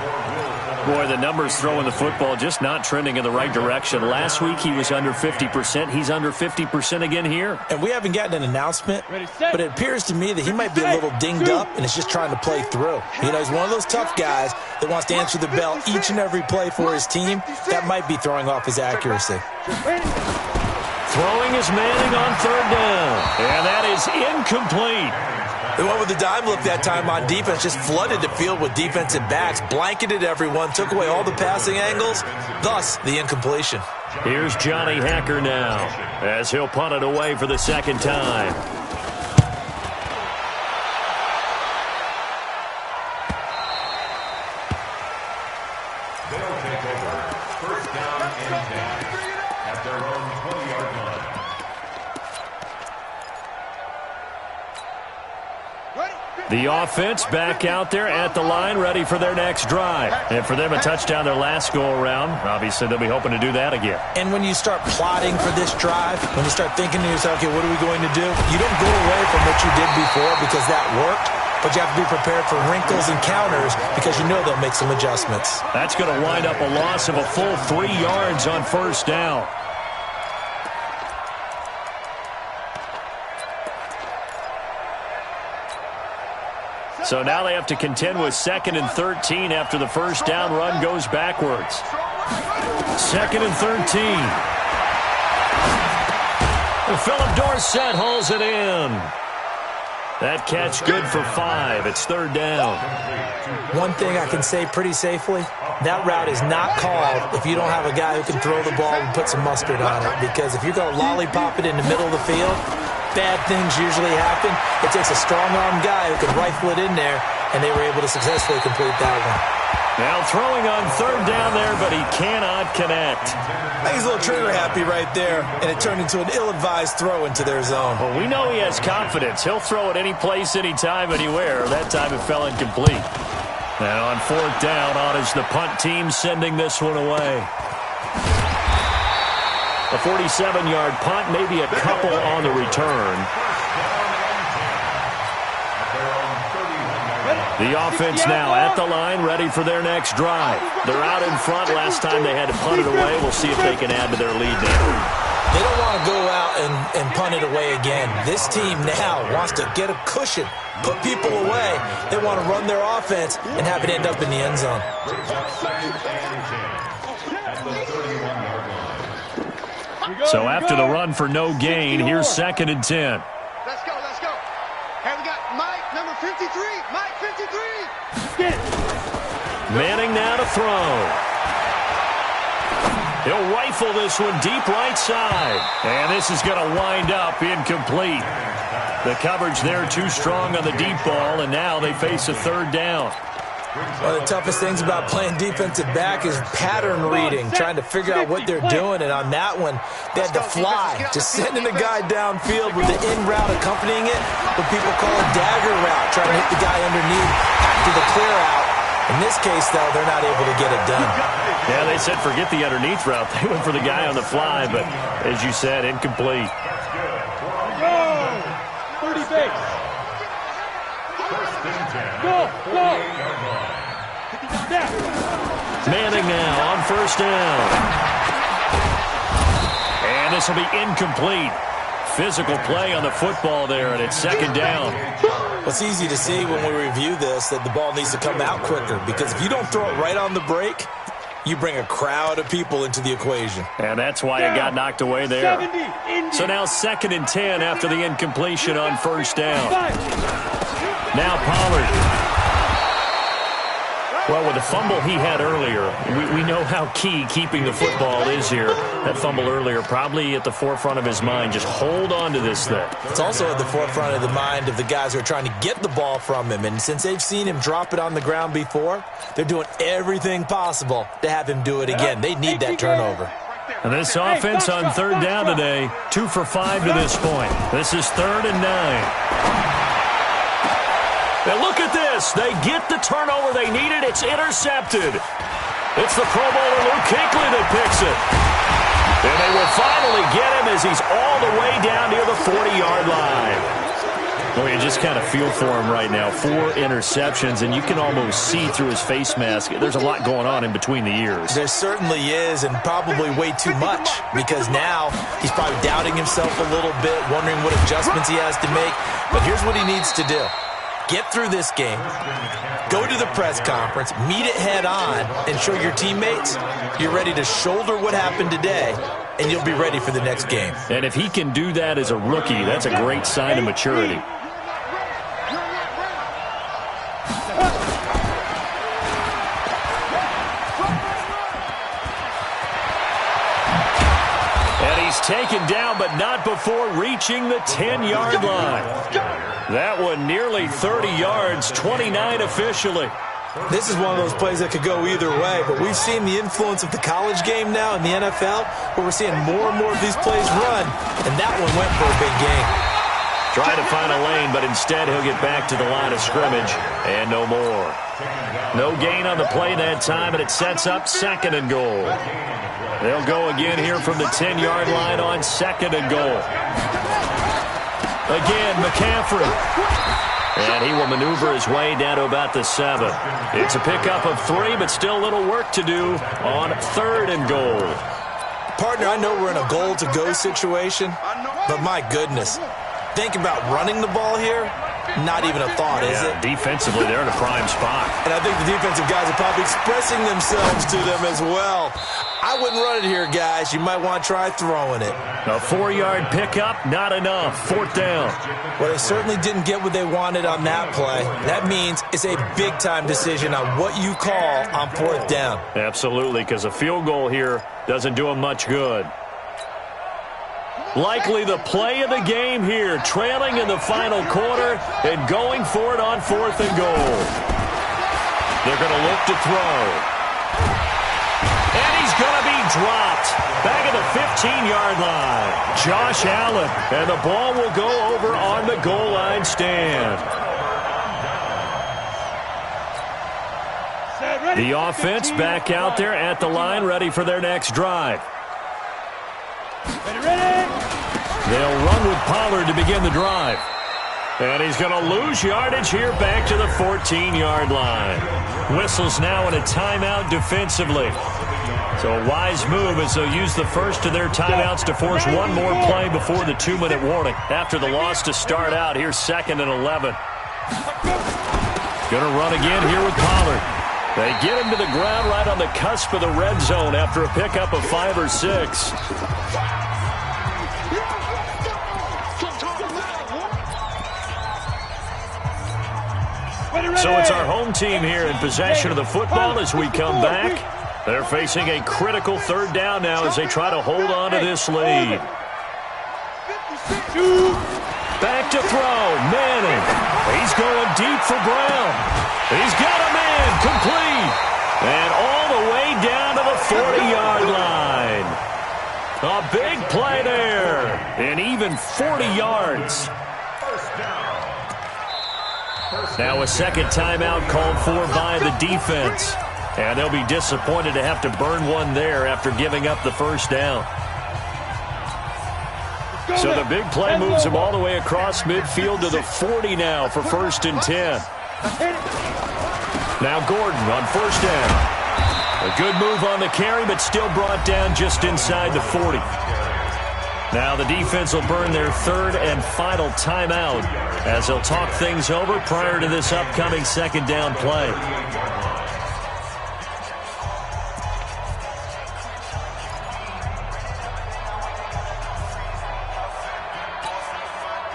Boy, the numbers throwing the football just not trending in the right direction. Last week he was under 50%. He's under 50% again here. And we haven't gotten an announcement, Ready, set. but it appears to me that he might be a little dinged up and is just trying to play through. You know, he's one of those tough guys that wants to answer the bell each and every play for his team. That might be throwing off his accuracy. Throwing is Manning on third down. And that is incomplete. They went with the dime look that time on defense, just flooded the field with defensive backs, blanketed everyone, took away all the passing angles, thus the incompletion. Here's Johnny Hacker now as he'll punt it away for the second time. They'll take over. First down and 10 at their own 20-yard line. The offense back out there at the line, ready for their next drive. And for them, a touchdown their last go-around. Obviously, they'll be hoping to do that again. And when you start plotting for this drive, when you start thinking to yourself, okay, what are we going to do? You don't go away from what you did before because that worked, but you have to be prepared for wrinkles and counters because you know they'll make some adjustments. That's going to wind up a loss of a full 3 yards on first down. So now they have to contend with 2nd and 13 after the first down run goes backwards. 2nd and 13. And Philip Dorsett hauls it in. That catch good for 5. It's third down. One thing I can say pretty safely, that route is not called if you don't have a guy who can throw the ball and put some mustard on it. Because if you're going to lollipop it in the middle of the field, bad things usually happen. It takes a strong-arm guy who can rifle it in there, and they were able to successfully complete that one. Now throwing on third down there, but he cannot connect. I think he's a little trigger-happy right there, and it turned into an ill-advised throw into their zone. Well, we know he has confidence. He'll throw it any place, anytime, anywhere. That time it fell incomplete. And on fourth down, on is the punt team sending this one away. A 47-yard punt, maybe a couple on the return. The offense now at the line, ready for their next drive. They're out in front. Last time they had to punt it away. We'll see if they can add to their lead now. They don't want to go out and punt it away again. This team now wants to get a cushion, put people away. They want to run their offense and have it end up in the end zone. So after the run for no gain, here's 2nd and 10. Let's go, let's go. Hey, we got Mike, number 53. Mike, 53. Manning now to throw. He'll rifle this one deep right side. And this is going to wind up incomplete. The coverage there too strong on the deep ball, and now they face a third down. One of the toughest things about playing defensive back is pattern reading, trying to figure out what they're doing. And on that one, they had to fly, just sending a guy downfield with the in route accompanying it, what people call a dagger route, trying to hit the guy underneath after the clear out. In this case, though, they're not able to get it done. Yeah, they said forget the underneath route. They went for the guy on the fly, but as you said, incomplete. Go! 30 base. Go! Manning now on first down. And this will be incomplete. Physical play on the football there, and it's second down. It's easy to see when we review this that the ball needs to come out quicker, because if you don't throw it right on the break, you bring a crowd of people into the equation. And that's why it got knocked away there. So now 2nd and 10 after the incompletion on first down. Now Pollard. Well, with the fumble he had earlier, we know how key keeping the football is here. That fumble earlier probably at the forefront of his mind. Just hold on to this thing. It's also at the forefront of the mind of the guys who are trying to get the ball from him. And since they've seen him drop it on the ground before, they're doing everything possible to have him do it again. They need that turnover. And this offense on third down today, 2 for 5 to this point. This is 3rd and 9. And look at this. They get the turnover they needed. It's intercepted. It's the Pro Bowler Luke Kuechly that picks it. And they will finally get him as he's all the way down near the 40-yard line. Well, you just kind of feel for him right now. 4 interceptions, and you can almost see through his face mask. There's a lot going on in between the ears. There certainly is, and probably way too much, because now he's probably doubting himself a little bit, wondering what adjustments he has to make. But here's what he needs to do. Get through this game, go to the press conference, meet it head on, and show your teammates you're ready to shoulder what happened today, and you'll be ready for the next game. And if he can do that as a rookie, that's a great sign of maturity. And he's taken down, but not before reaching the 10-yard line. That one nearly 30 yards, 29 officially. This is one of those plays that could go either way, but we've seen the influence of the college game now in the NFL, where we're seeing more and more of these plays run, and that one went for a big gain. Trying to find a lane, but instead he'll get back to the line of scrimmage, and no more. No gain on the play that time, and it sets up 2nd and goal. They'll go again here from the 10-yard line on 2nd and goal. Again, McCaffrey. And he will maneuver his way down to about the 7. It's a pickup of 3, but still a little work to do on 3rd and goal. Partner, I know we're in a goal-to-go situation, but my goodness, think about running the ball here. Not even a thought, is it? Defensively, they're in a prime spot. And I think the defensive guys are probably expressing themselves to them as well. I wouldn't run it here, guys. You might want to try throwing it. A 4-yard pickup, not enough. 4th down. Well, they certainly didn't get what they wanted on that play. That means it's a big-time decision on what you call on 4th down. Absolutely, because a field goal here doesn't do them much good. Likely the play of the game here, trailing in the final quarter and going for it on 4th and goal. They're going to look to throw. And he's going to be dropped back at the 15-yard line. Josh Allen, and the ball will go over on the goal line stand. The offense back out there at the line, ready for their next drive. They'll run with Pollard to begin the drive. And he's going to lose yardage here back to the 14-yard line. Whistles now in a timeout defensively. So a wise move as they'll use the first of their timeouts to force one more play before the 2-minute warning. After the loss to start out, here's 2nd and 11. Going to run again here with Pollard. They get him to the ground right on the cusp of the red zone after a pickup of 5 or 6. So it's our home team here in possession of the football as we come back. They're facing a critical third down now as they try to hold on to this lead. Back to throw. Manning. He's going deep for Brown. He's got a man. Complete. And all the way down to the 40-yard line. A big play there. And even 40 yards. Now a second timeout called for by the defense. And they'll be disappointed to have to burn one there after giving up the first down. So the big play moves him all the way across midfield to the 40 now for 1st and 10. Now Gordon on 1st down. A good move on the carry, but still brought down just inside the 40. Now the defense will burn their 3rd and final timeout as they'll talk things over prior to this upcoming 2nd down play.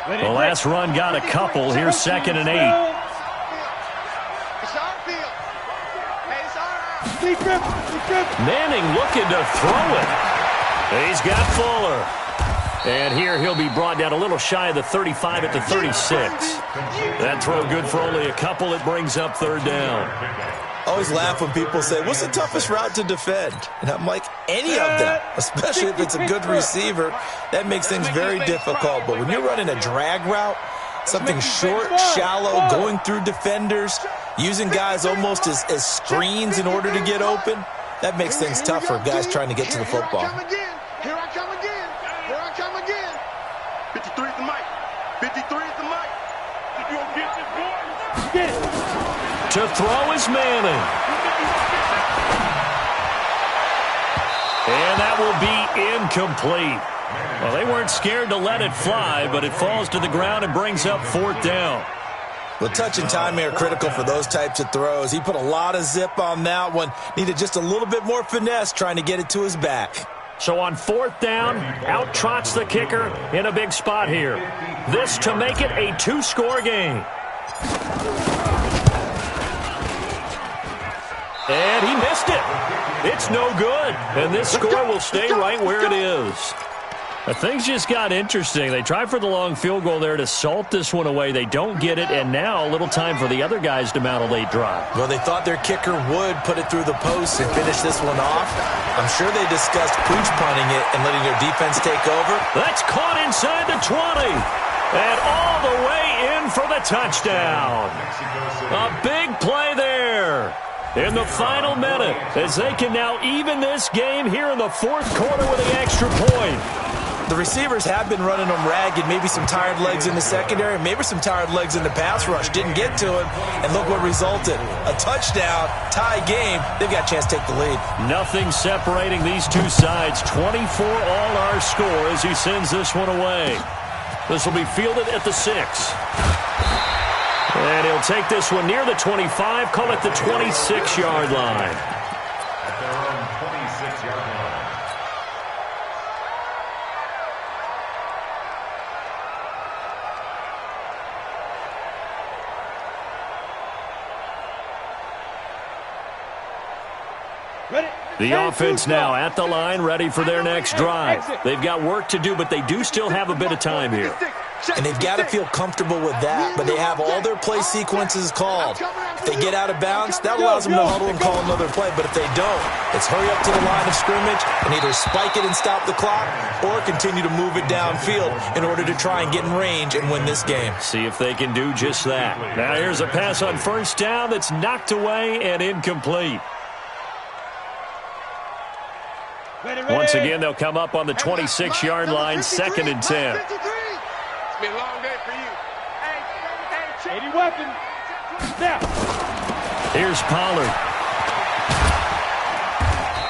The last run got a couple. Here's 2nd and 8. Manning looking to throw it. He's got Fuller. And here he'll be brought down a little shy of the 35 at the 36. That throw good for only a couple. It brings up 3rd down. I always laugh when people say, what's the toughest route to defend? And I'm like, any of them, especially if it's a good receiver. That makes things very difficult. But when you're running a drag route, something short, shallow, going through defenders, using guys almost as screens in order to get open, that makes things tough for guys trying to get to the football. Here I come again. Here I come again. 53 is the mic. 53 is the mic. If you don't get this, boy. Get it. To throw is Manning. And that will be incomplete. Well, they weren't scared to let it fly, but it falls to the ground and brings up 4th down. Well, touch and time are critical for those types of throws. He put a lot of zip on that one. Needed just a little bit more finesse trying to get it to his back. So on 4th down, out trots the kicker in a big spot here. This to make it a 2-score game. And he missed it. It's no good. And this score will stay right where it is. Things just got interesting. They tried for the long field goal there to salt this one away. They don't get it, and now a little time for the other guys to mount a late drive. Well, they thought their kicker would put it through the post and finish this one off. I'm sure they discussed pooch punting it and letting their defense take over. That's caught inside the 20. And all the way in for the touchdown. A big play there in the final minute as they can now even this game here in the 4th quarter with the extra point. The receivers have been running them ragged. Maybe some tired legs in the secondary, maybe some tired legs in the pass rush. Didn't get to him, and look what resulted. A touchdown, tie game. They've got a chance to take the lead. Nothing separating these two sides. 24 all our score as he sends this one away. This will be fielded at the 6. And he'll take this one near the 25, call it the 26-yard line. At their own 26-yard line. The offense now at the line, ready for their next drive. They've got work to do, but they do still have a bit of time here. And they've got to feel comfortable with that, but they have all their play sequences called. If they get out of bounds, that allows them to huddle and call another play, but if they don't, it's hurry up to the line of scrimmage and either spike it and stop the clock or continue to move it downfield in order to try and get in range and win this game. See if they can do just that. Now here's a pass on 1st down that's knocked away and incomplete. Once again, they'll come up on the 26-yard line, 2nd and 10. It's been a long day for you. Hey, 80 weapon. Now. Here's Pollard.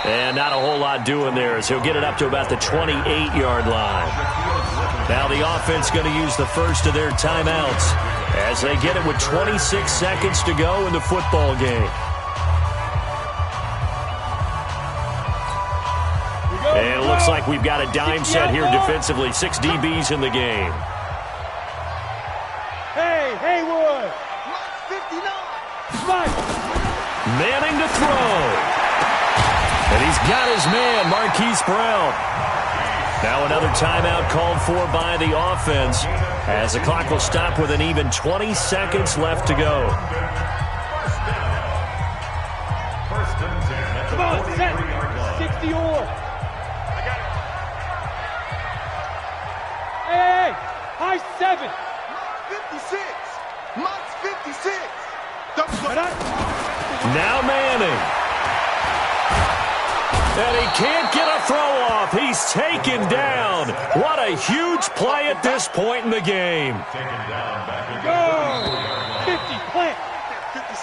And not a whole lot doing there as he'll get it up to about the 28-yard line. Now the offense going to use the first of their timeouts as they get it with 26 seconds to go in the football game. And it looks like we've got a dime set here defensively. 6 DBs in the game. Hey, Haywood. 59. Right. Manning to throw. got his man, Marquise Brown. Now another timeout called for by the offense as the clock will stop with an even 20 seconds left to go. Come on, set. 60 or. Hey, high 7. 56. Mike's 56. Now Manning. And he can't get a throw off. He's taken down. What a huge play at this point in the game. Go! 50, plant.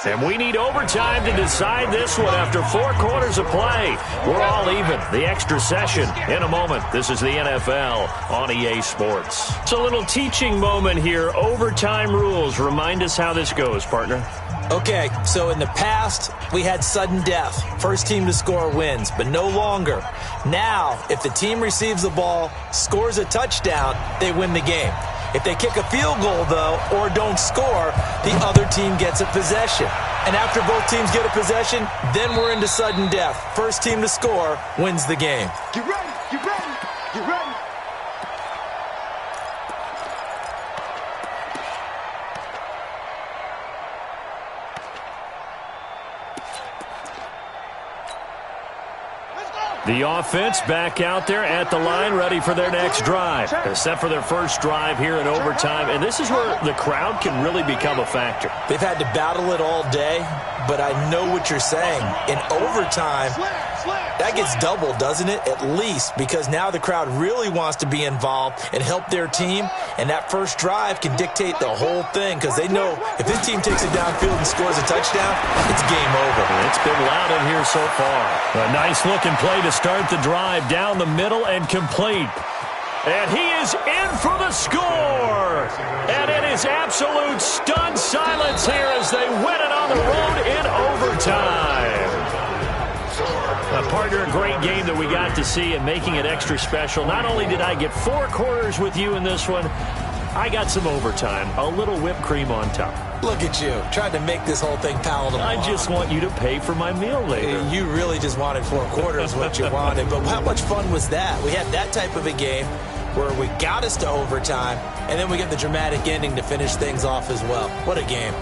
And we need overtime to decide this one after 4 quarters of play. We're all even. The extra session in a moment. This is the NFL on EA Sports. It's a little teaching moment here. Overtime rules. Remind us how this goes, partner. Okay, so in the past, we had sudden death. First team to score wins, but no longer. Now, if the team receives the ball, scores a touchdown, they win the game. If they kick a field goal, though, or don't score, the other team gets a possession. And after both teams get a possession, then we're into sudden death. First team to score wins the game. Get ready, get ready, get ready. The offense back out there at the line, ready for their next drive. Set for their first drive here in overtime. And this is where the crowd can really become a factor. They've had to battle it all day, but I know what you're saying. In overtime, that gets doubled, doesn't it? At least, because now the crowd really wants to be involved and help their team. And that first drive can dictate the whole thing because they know if this team takes it downfield and scores a touchdown, it's game over. It's been loud in here so far. A nice looking play to start the drive down the middle and complete. And he is in for the score. And it is absolute stunned silence here as they win it on the road in overtime. Partner, a great game that we got to see and making it extra special. Not only did I get 4 quarters with you in this one, I got some overtime, a little whipped cream on top. Look at you, trying to make this whole thing palatable. I just want you to pay for my meal later. You really just wanted 4 quarters what you wanted, but how much fun was that? We had that type of a game where we got us to overtime, and then we get the dramatic ending to finish things off as well. What a game.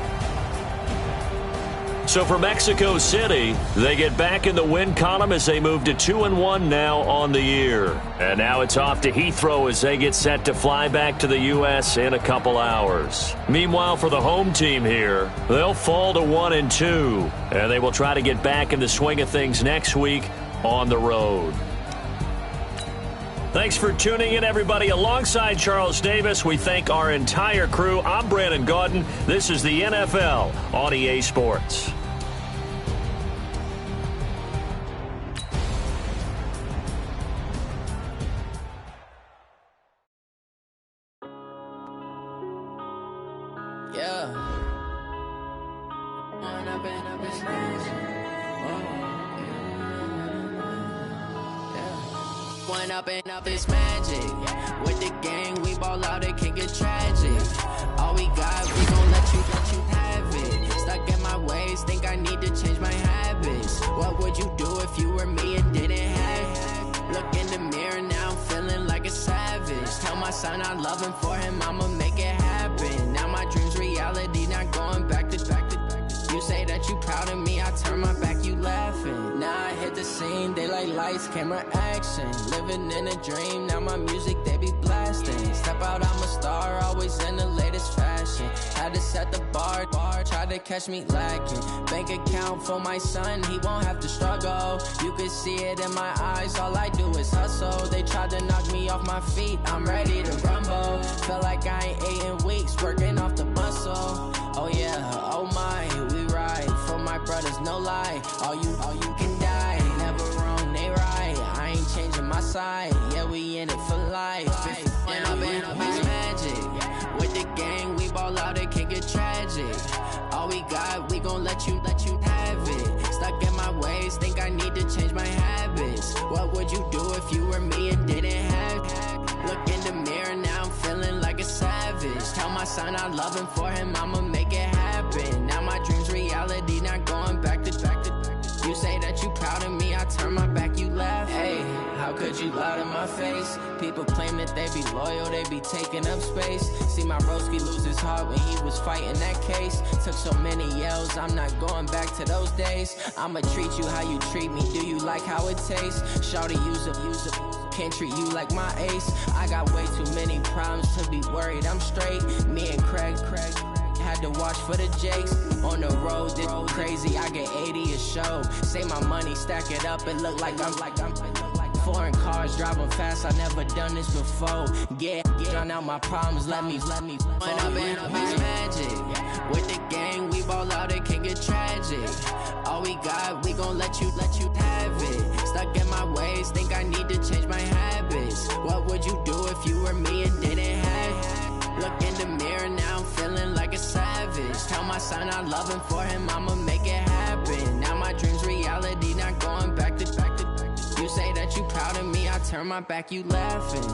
So for Mexico City, they get back in the win column as they move to 2-1 now on the year. And now it's off to Heathrow as they get set to fly back to the U.S. in a couple hours. Meanwhile, for the home team here, they'll fall to 1-2. And they will try to get back in the swing of things next week on the road. Thanks for tuning in, everybody. Alongside Charles Davis, we thank our entire crew. I'm Brandon Gaudin. This is the NFL on EA Sports. Up is magic. With the gang, we ball out, it can get tragic. All we got, we gon' let you have it. Stuck in my ways, think I need to change my habits. What would you do if you were me and didn't have it? Look in the mirror, now I'm feeling like a savage. Tell my son I love him, for him I'ma make it happen. Now my dream's reality, not going back to back. You say that you proud of me, I turn my back, you laughing. Now I hit the scene, they like lights, camera, action. Living in a dream, now my music, they be blasting. Step out, I'm a star, always in the latest fashion. Had to set the bar, try to catch me lacking. Bank account for my son, he won't have to struggle. You can see it in my eyes, all I do is hustle. They tried to knock me off my feet, I'm ready to rumble. Feel like I ain't ate in weeks, working off the muscle. Oh yeah, oh my, we ride for my brothers, no lie. All you can die, never wrong, they right. I ain't changing my side, yeah, we in it for life. When I've been up is magic. With the gang, we ball out, it can get tragic. All we got, we gon' let you have it. Stuck in my ways, think I need to change my habits. What would you do if you were me and didn't have it? Look in the mirror, now I'm feeling like a savage. Tell my son I love him, for him I'ma make it happen. Now my dream's reality, not going back to back. You say that you proud of me, I turn my back, you could you lie to my face? People claim that they be loyal, they be taking up space. See my broski lose his heart when he was fighting that case. Took so many yells, I'm not going back to those days. I'ma treat you how you treat me, do you like how it tastes? Shawty use up, can't treat you like my ace. I got way too many problems to be worried, I'm straight. Me and Craig had to watch for the Jakes. On the road, this crazy, I get 80 a show. Say my money, stack it up, it look like I'm foreign cars, driving fast, I never done this before. Get drown out my problems, let me When I've been up is magic. With the gang, we ball out, it can get tragic. All we got, we gon' let you have it. Stuck in my ways, think I need to change my habits. What would you do if you were me and didn't have it? Look in the mirror, now I'm feeling like a savage. Tell my son I love him, for him I'ma make it happen. Now my dream's reality, not going back to. You say that you proud of me, I turn my back, you laughing.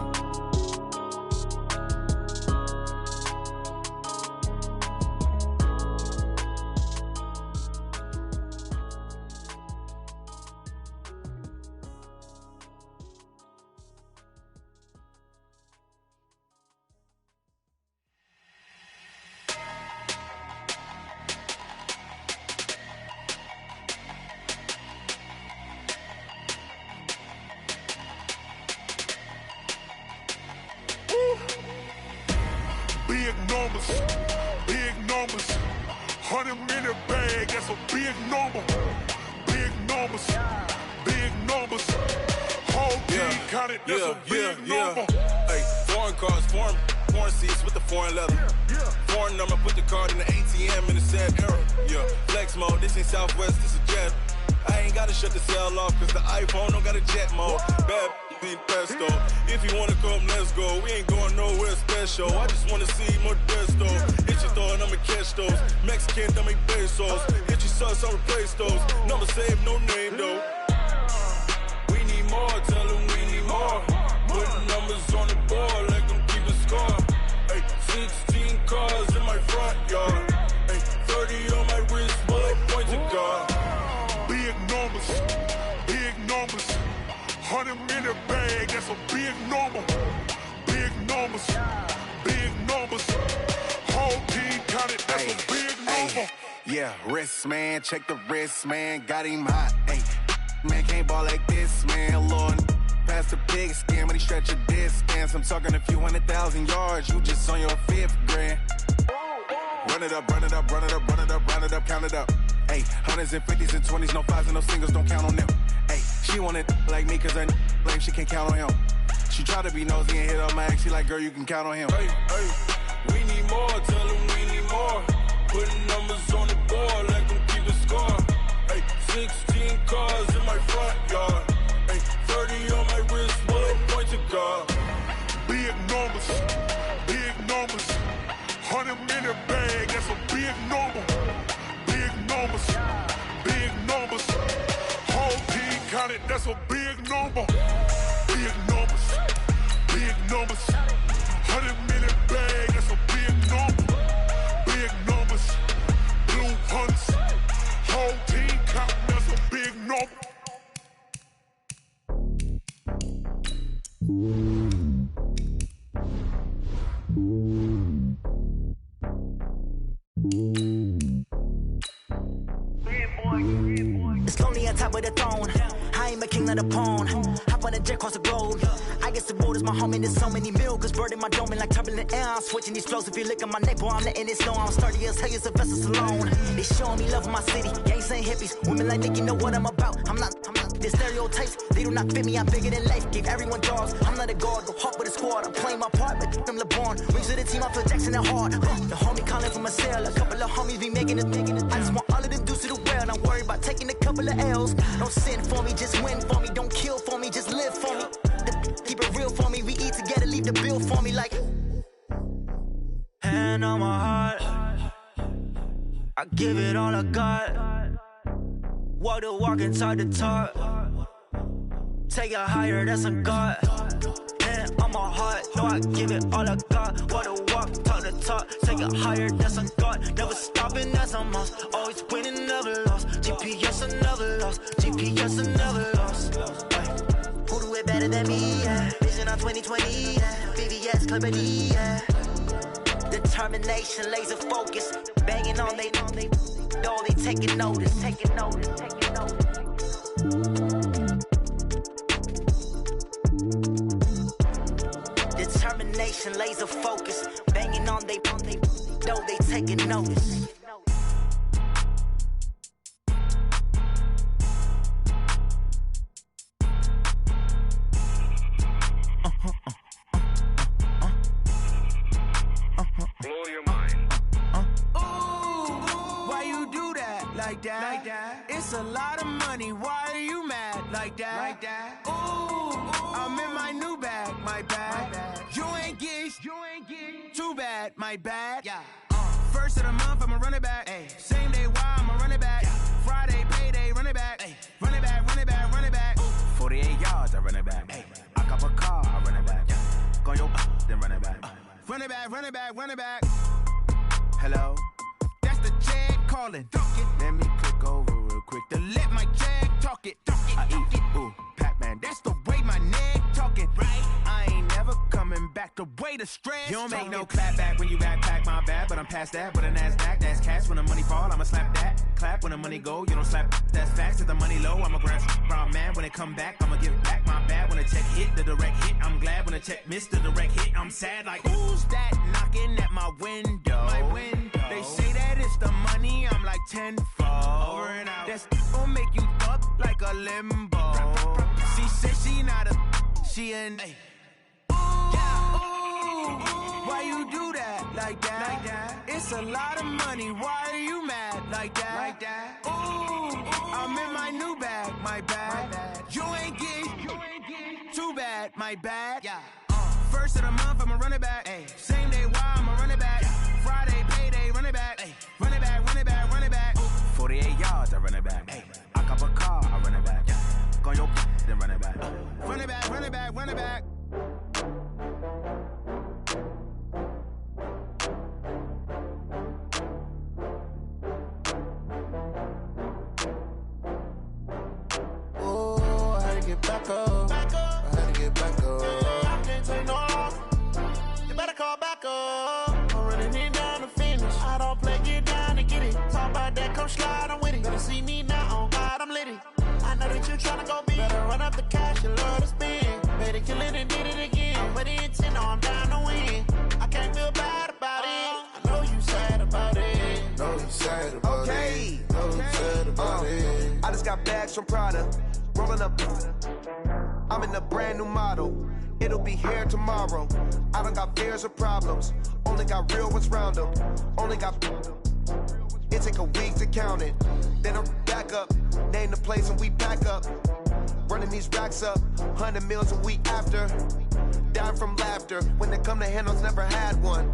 Big numbers, 100-minute bag, that's a big number. Big numbers, whole team counted, that's a big number. Hey, foreign cars, foreign seats with the foreign leather. Foreign number, put the card in the ATM in the sad era. Yeah, flex mode, this ain't Southwest, this a jet. I ain't gotta shut the cell off, cause the iPhone don't got a jet mode. Bad ain't pesto. If you wanna come, let's go. We ain't going nowhere special. I just wanna see Modesto. Hit your thought, I'ma catch those. Mexican, I make pesos. Hit your sus, I'll replace those. Number saved, no name though. We need more, tell them we need more. Putting numbers on the board like I'm keeping score. Hey, 16 cars in my front yard. Hey, 30 on my wrist, while I point to God. Big numbers, 100-minute bag, that's a big number. Big numbers, whole team counted, that's a big number. Yeah, wrist man, check the wrist man, got him hot. Ay, man can't ball like this, man. Lord, past the pig skin, but he stretch a distance. I'm talking a few 100,000 yards, you just on your 5th grand. Run it up, count it up. Ay, hundreds and 50s and 20s, no 5s and no singles, don't count on them. Ay, she want it like me, cause her blame, she can't count on him. She try to be nosy and hit on my ex, she like, girl, you can count on him. Hey, we need more, tell them we need more. Putting numbers on the board like I'm keeping score. Hey, 16 cars in my front yard. Hey, 30 on my wrist, while I point to God. Big numbers, 100-minute bag, that's a big number. Big numbers, whole team counted, that's a big number. Big numbers, 100-minute bag, that's a big number. Big numbers, blue hunts, whole team counting, that's a big number. It's lonely on top of the throne. I ain't a king of the pawn. Hop on a jet across the globe. I guess the road is my home and there's so many milkers burning my dome like turbulent air. I'm switching these flows. If you look at my neck, boy, I'm letting it slow. I'm sturdy as hell, as Sylvester Stallone. They showing me love in my city. Gangs ain't hippies. Women like Nick, you know what I'm about. I'm not. The stereotypes, they do not fit me. I'm bigger than life. Give everyone jaws. I'm not a guard. Go hard with a squad. I'm playing my part, but I'm LeBron. Rings to the team, I feel Jackson and hard. The homie calling from a cell. A couple of homies be making it. I just want all of them dudes to the well. Don't worry about taking a couple of L's. Don't sin for me, just win for me. Don't kill for me, just live for me. Keep it real for me. We eat together, leave the bill for me like. Hand on my heart, I give it all I got. Walk the walk and talk the talk. Take it higher, that's a God. Hand on my heart, no, I give it all I got. Walk the walk, talk the talk. Take it higher, that's a God. Never stopping, that's a must. Always winning, never lost. GPS, I never lost. GPS, I never lost. Who do it back? better than me, yeah. Vision on 2020, yeah. VVS, Clarity, yeah. Determination, laser focus. Banging on they know they taking notice. Determination, laser focus. Banging on they know they taking notice. Blow your mind. Why you do that like that? It's a lot of money. Why are you mad like that? Ooh, I'm in my new bag, my bad. You ain't get too bad, my bad. Yeah. First of the month, I'ma run it back. Ay. Same day, why I'ma run it back. Yeah. Friday, payday, run it back. Ay. Run it back, run it back, run it back. 48 yards, I run it back. Ay. I cop a car, I run it back. Yeah. Go your then run it back. Run it back, run it back, run it back. Hello? That's the Jag calling. Let me click over real quick to let my Jag talk it. I eat it, ooh, Pac-Man. That's the way my neck talking. Right? I ain't never coming back the way the stress. You don't make no clap back when you backpack, my bad. But I'm past that with a NASDAQ. That's cash when the money fall, I'ma slap that. Clap when the money go, you don't slap. That's facts. If the money low, I'ma grab brown man. When it come back, I'ma give back my bad. When the check hit, the direct hit, I'm glad. When the check missed the direct hit, I'm sad. Like, who's that knocking at my window? My window. They say that it's the money, I'm like tenfold. Over and out. That's gon' make you up like a limbo. She said she not a, she an. Why you do that like that? It's a lot of money. Why are you mad like that? Ooh, I'm in my new bag, my bad. You ain't get too bad, my bad. Yeah. First of the month, I'ma run it back. Ay. Same day, why I'ma run it back. Yeah. Friday, payday, run it back. Ay. Run it back, run it back, run it back. 48 yards, I run it back. Ay. I cop a car, I run it back. Yeah. Go your then run it back. Run it back, run it back, run it back. Oh, I had to get back up. I had to get back up. I can't take no loss. You better call back up. I'm running it down to finish. I don't play, get down to get it. Talk about that, come slide, I'm with it. Better see me now, on God, I'm lit it. I know that you tryna go big. Better run up the cash, you love to spend. Better kill it and did it again. But the intent, no, I'm down to win. I can't feel bad about it. I know you sad about it. Know you sad about it. Know you sad about it. I just got bags from Prada. Rolling up. I'm in a brand new model. It'll be here tomorrow. I don't got fears or problems. Only got real ones round them. Only got. It take a week to count it. Then I'm back up. Name the place and we pack up. Running these racks up. 100 meals a week after. Dying from laughter. When they come to handles, never had one.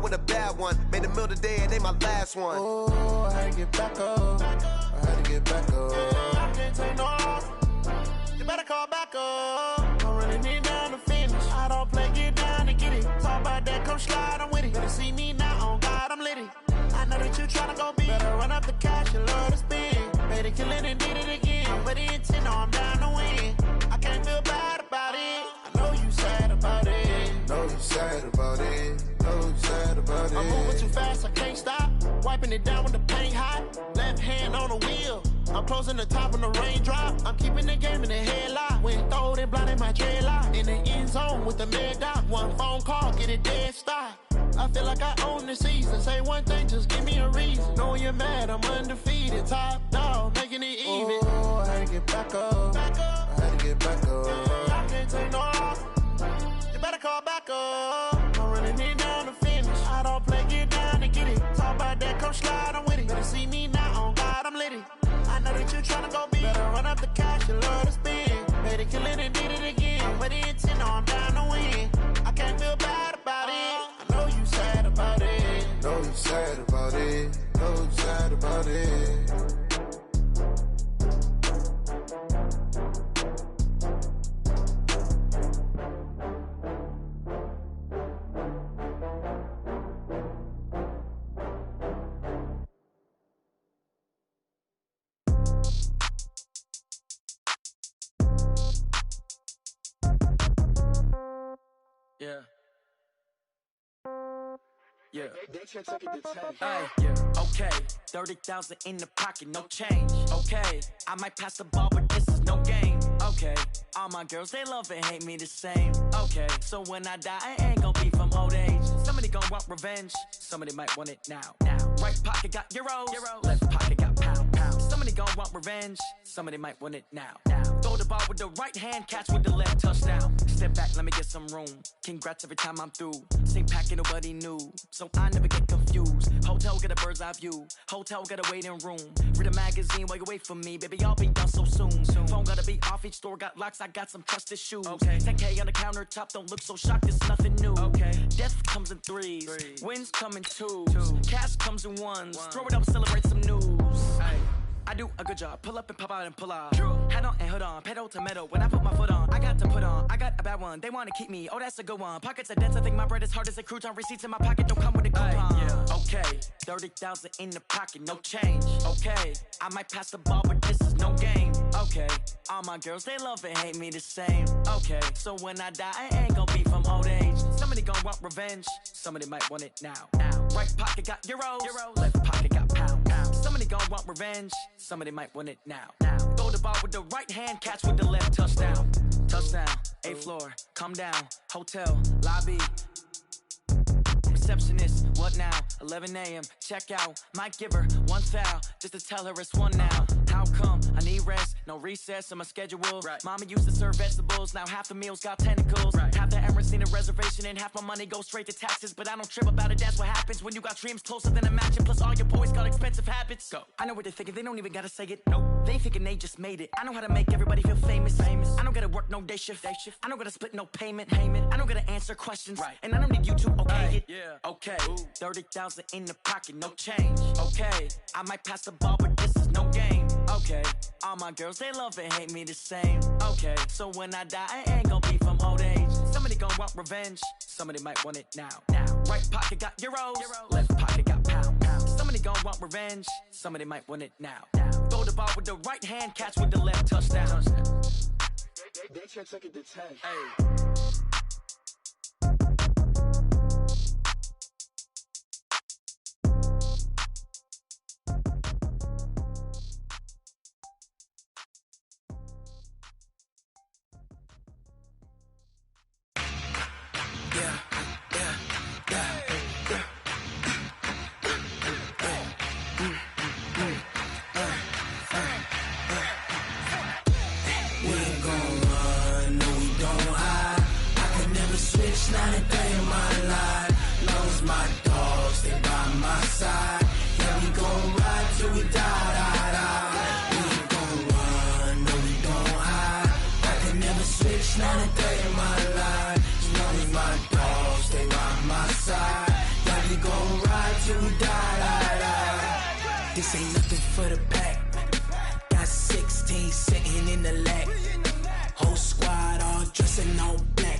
With a bad one. Made a meal today and they my last one. Oh, I had to get back up. I had to get back up. I can't take no loss. You better call back up. I'm running it down to finish. I don't play, get down to get it. Talk about that, come slide, I'm with it. Better see me now, on God, I'm lit it. I know that you tryna go big. Better run up the cash, you love to spend. Better kill it and did it again. But the intent, no, I'm down to win. I can't feel bad about it. I know you sad about it. Know you sad about it. Know you sad about it. I'm moving too fast, I can't stop. Wiping it down with the paint hot. Left hand on the wheel. I'm closing the top on the raindrop. I'm keeping the game in the headlock. When throwed and blinded my dreadlock. In the end zone with the mad dot. One phone call, get it dead stop. I feel like I own the season. Say one thing, just give me a reason. Knowing you're mad, I'm undefeated. Top dog, making it even. Oh, I had to get back up. I had to get back up. I can't take no loss. You better call back up. I'm running it down to finish. I don't play, get down to get it. Talk about that, come slide, I'm with it. Better see me now, on God, I'm lit it. I know that you tryna go big. Better run up the cash, you love to spend. Better kill it and did it again. But the intent, no, I'm down to win. I can't feel bad about it. I know you sad about it. Know you sad about it. Know you sad about it. Yeah. Yeah. Hey, yeah. Okay, 30,000 in the pocket, no change. Okay, I might pass the ball, but this is no game. Okay, all my girls, they love and hate me the same. Okay, so when I die, I ain't gon' be from old age. Somebody gon' want revenge, somebody might want it now. Right pocket got euros, left pocket got pound. Somebody gon' want revenge, somebody might want it now. Throw the ball with the right hand, catch with the left, touchdown. Step back, let me get some room. Congrats every time I'm through. Same packet, nobody knew, so I never get confused. Hotel get a bird's eye view, hotel got a waiting room. Read a magazine while you wait for me, baby, I'll be done so soon. Phone gotta be off, each store got locks, I got some trusted shoes. 10K on the countertop, don't look so shocked, it's nothing new. Death comes in threes, wins come in twos, cash comes in ones. Throw it up, celebrate some news. I do a good job, pull up and pop out and pull out. Head on and hood on, pedal to metal. When I put my foot on, I got to put on. I got a bad one, they wanna keep me, oh that's a good one. Pockets are dense, I think my bread is hard as a crouton. Receipts in my pocket don't come with a coupon. Okay, 30,000 in the pocket, no change. Okay, I might pass the ball, but this is no game. Okay, all my girls, they love and hate me the same. Okay, so when I die, I ain't gon' be from old age. Somebody gon' want revenge, somebody might want it now. Right pocket got euros, left pocket got pound. Somebody gon' want revenge, somebody might want it now. Throw the ball with the right hand, catch with the left, touchdown. Touchdown, 8th floor, come down, hotel, lobby. Receptionist, what now? 11 a.m. check out. Might give her one foul just to tell her it's one now. How come? I need rest, no recess in my schedule. Mama used to serve vegetables, now half the meals got tentacles. Half the errands need a reservation and half my money goes straight to taxes. But I don't trip about it, that's what happens when you got dreams closer than a mansion. Plus all your boys got expensive habits. Go. I know what they're thinking, they don't even gotta say it. Nope. They thinking they just made it. I know how to make everybody feel famous. I don't gotta work no day shift. I don't gotta split no payment. I don't gotta answer questions. And I don't need you to okay it. Okay, 30,000 in the pocket, no change. Okay, I might pass the ball, but this is no game. Okay, all my girls, they love and hate me the same. Okay, so when I die, I ain't gon' be from old age. Somebody gon' want revenge, somebody might want it now. Right pocket got euros, left pocket got pound. Somebody gon' want revenge, somebody might want it now. Throw the ball with the right hand, catch with the left, touchdown. They check it to 10. Not a day in my life, long as my dogs, they by my side. Yeah, we gon' ride till we die. We ain't gon' run, no we don't hide. I can never switch, not a day in my life. As long as my dogs, they by my side. Yeah, we gon' ride till we die. This ain't nothing for the pack. Got 16 sitting in the lap. Whole squad all dressed in all black.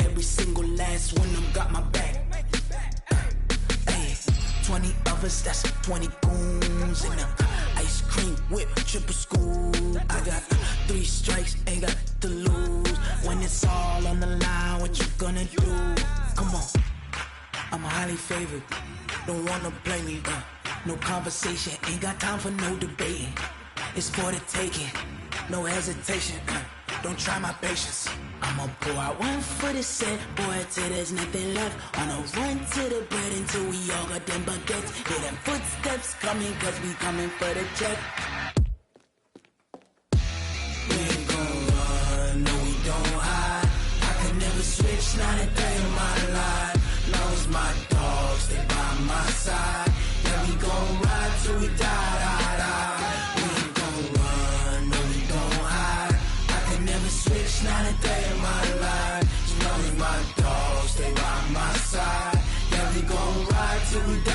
Every single last one of them got my back. Ay, 20 of us, that's 20 goons. And the ice cream whip, triple scoop. I got 3 strikes, ain't got to lose. When it's all on the line, what you gonna do? Come on, I'm highly favored. Don't wanna play me, no conversation. Ain't got time for no debating. It's for the taking, no hesitation. Don't try my patience. I'ma pour out one for the set, boy, till there's nothing left. On a run to the bread until we all got them baguettes. Hear them footsteps coming, cause we coming for the check. We ain't gon' run, no we don't hide. I can never switch, not a day in my life. Long as my dogs, they by my side. Yeah, we gon' ride till we die. We ain't gon' run, no we don't hide. I can never switch, not a day in my life. As long as my dogs, stay by my side. Yeah, we gon' ride till we die.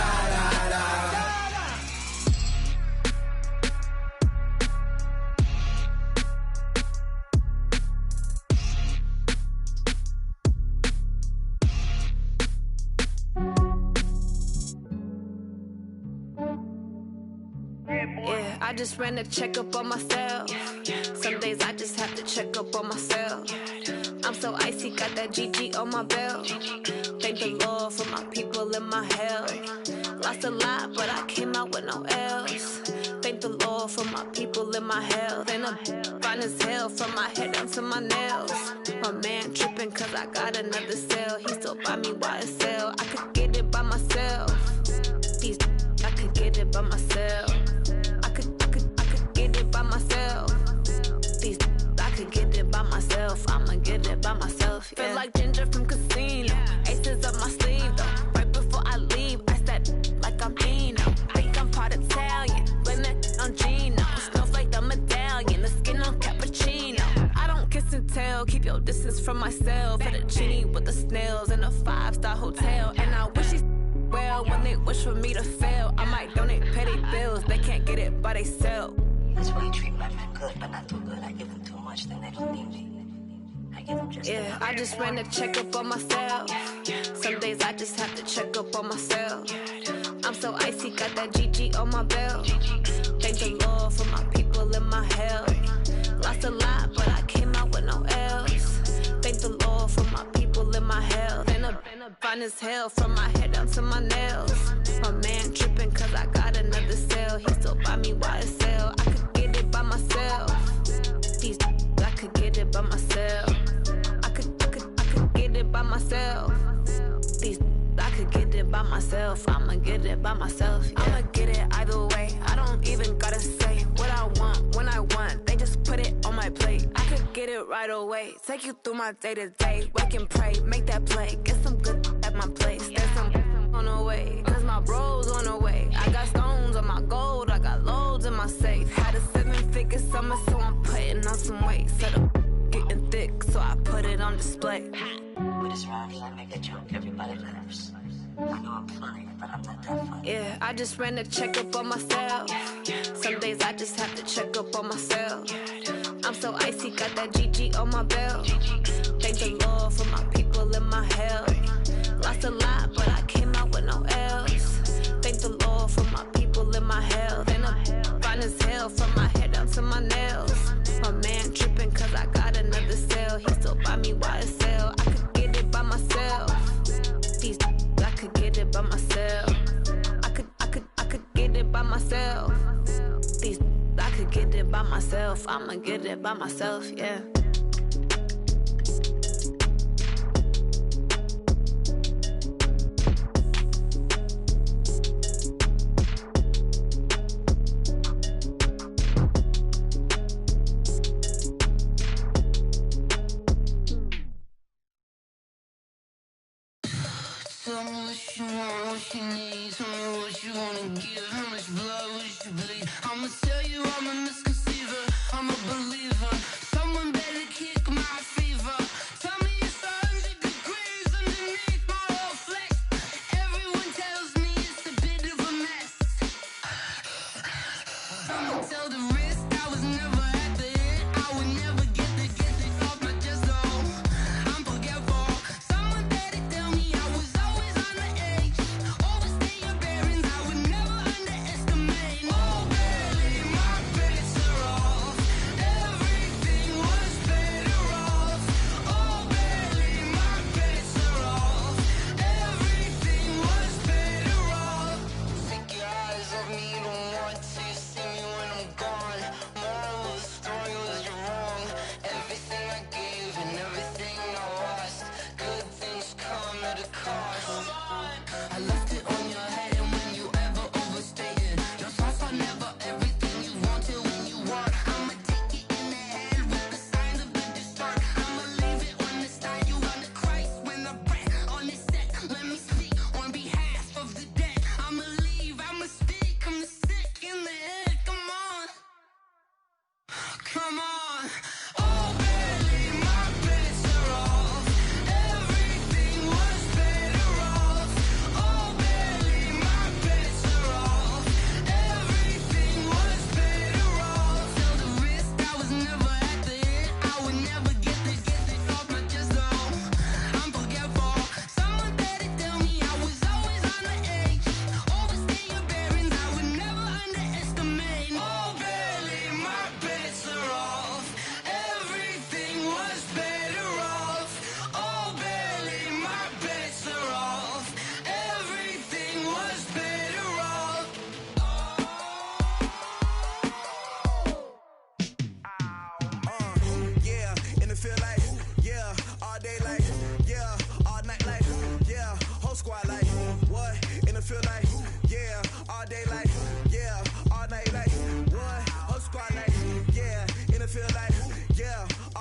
Yeah, I just ran a checkup on myself. Some days I just have to check up on myself. I'm so icy, got that GG on my belt. Thank the Lord for my people in my hell. Lost a lot, but I came out with no L's. Thank the Lord for my people in my health. And I'm fine as hell from my head down to my nails. My man tripping cause I got another cell. He still buy me YSL. I could get it by myself. These I could get it by myself. I could get it by myself. These I could get it by myself. I'ma get it by myself. Yeah. Feel like Ginger from Casino. Aces up my sleeve though. Right before I leave, I step like I'm Dino. Think I'm part Italian. Blame that on Gino. Snowflake the medallion. The skin on cappuccino. I don't kiss and tell. Keep your distance from myself. Fettuccine with the snails in a 5-star hotel. And I wish he's well when they wish for me to fail. I might donate petty bills. They can't get it by themselves. That's why you treat my friend good, but not too good. I give them too much, then they don't need me. I give them just enough. I just ran a checkup on myself. Some days I just have to check up on myself. I'm so icy, got that GG on my belt. Thank the Lord for my people in my health. Lost a lot, but I came out with no L's. Thank the Lord for my people in my health. And I'm fine as hell from my head down to my nails. My man tripping cause I got another cell. He still buy me YSL. I could get it by myself. These I could get it by myself. I could get it by myself. These I could get it by myself. I'ma get it by myself. Yeah. I'ma get it either way. I don't even gotta say what I want when I want. They just put it on my plate. I could get it right away. Take you through my day to day. Wake and pray, make that play. Get some good at my place. There's some on the way. Cause my bros on the way. I got stones on my gold. I got loads in my safe. Had a 7-figure summer, so I'm putting on some weight. Set up getting thick, so I put it on display. With this round here, I make a joke. Everybody laughs. I know I'm funny, but I'm not that funny. Yeah, I just ran a checkup on myself. Some days I just have to check up on myself. I'm so icy, got that GG on my belt. Thank the Lord for my people in my health. Lost a lot, but I came out with no L's. Thank the Lord for my people in my health. And I'm fine as hell from my head down to my nails. My man tripping cause I got another cell. He still buy me YSL. I could get it by myself. These I could get it by myself. I could get it by myself. These I could get it by myself. I'ma get it by myself, yeah. Tell me what you want, what you need. Tell me what you wanna give. How much blood would you bleed? I'ma tell you I'm a misconceiver. I'm a believer. Someone better kick my fever. Tell me it's 100 degrees underneath my whole flesh. Everyone tells me it's a bit of a mess. Someone tell the risk I was never at the end. I would never get it off my chest, though. I'm forgetful. Someone better tell me I was always on the edge. Overstay your bearings, I would never underestimate. Oh, barely, my credits are off. Everything was better off. Oh, barely, my credits are off. Everything was better off. Take your eyes off me, don't want to see me when I'm gone. Moral of the story was you're wrong.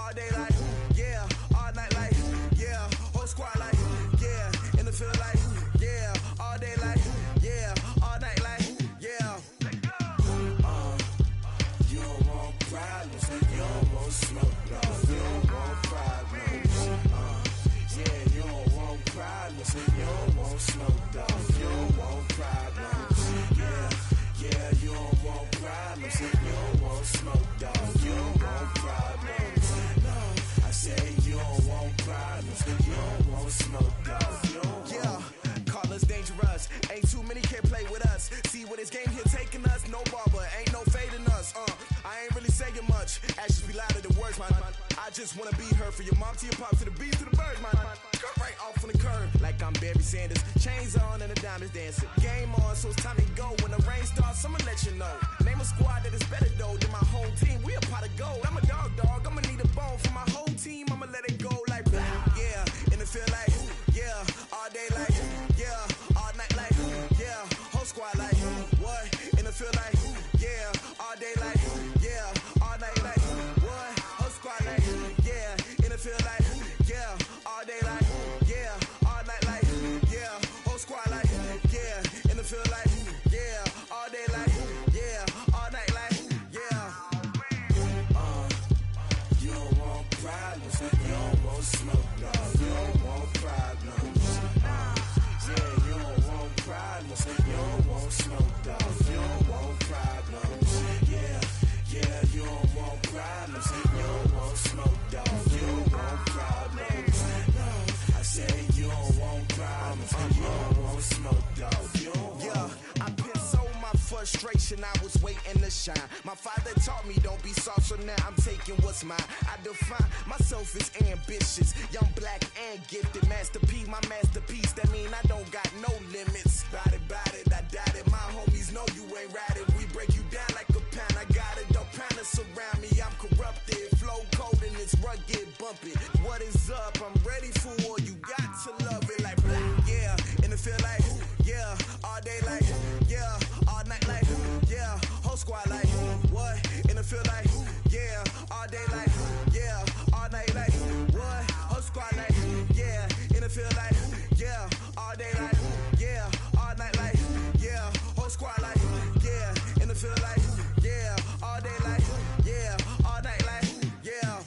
all day like, yeah, all night like, yeah, whole squad like, yeah, in the field like, yeah, all day like, yeah, all night like, yeah. You don't want problems, you don't want smoke, no, you don't want problems. Yeah, you don't want problems, you don't want smoke, dog, you don't want problems. Yeah, you don't want problems, you don't want smoke, dog, you don't want problems. No, I say you don't want problems, you don't want smoke, dog, you don't want. Call us dangerous, ain't too many can play with us. See what this game here taking us, no barber, ain't no fading us. I ain't really saying much, actions be louder than words, man. I just wanna be heard from your mom to your pop to the beat to the birds, man. Cut right off on the curb, like I'm Barry Sanders. Chains on and the diamonds dancing. Game on, so it's time to go. When the rain starts, I'ma let you know. Name a squad that is better though than my whole team. We a pot of gold. I'm a dog, I'ma need a bone for my whole team. I'ma let it go like, yeah, in the field like, yeah, all day like, yeah, all night like, yeah, whole squad like, what? In the field like, yeah, all day like, yeah, all night like, what? Whole squad like, yeah, in the field like, yeah, all day like, yeah, all night like, yeah, whole squad like, yeah, in the field like, yeah, all day like, yeah, all night like, yeah. You don't want problems, you don't want smoke, no, you don't want problems. Yeah, you don't want problems, you don't want smoke, dog, you don't want problems. Yeah, you don't want problems, you don't want smoke, dog, you don't want problems. No, I say you don't want problems, you don't want smoke, dog, you don't want. Yeah, I've been so my frustration, I was waiting to shine. My father taught me don't be soft, so now I'm taking what's mine. I define myself as ambitious, young, black, and gifted. Master P, my masterpiece, that mean I don't got no limits. Bout it, I doubt it. My homies know you ain't ratted. We break you down like a pound. I got it, don't pound us around me. I'm corrupted, flow cold and it's rugged, bumpy. What is up? I'm ready for war. You got to love it like black. Yeah, in the field like, yeah, all day like, yeah, all night like, yeah, whole squad like, what? In the field like, yeah, all day like, yeah, all night like, what? Whole squad like, yeah, in the field like, yeah, all day like, yeah, all night like, yeah, whole squad like, yeah, in the field like, yeah, all day like, yeah, all night like, yeah.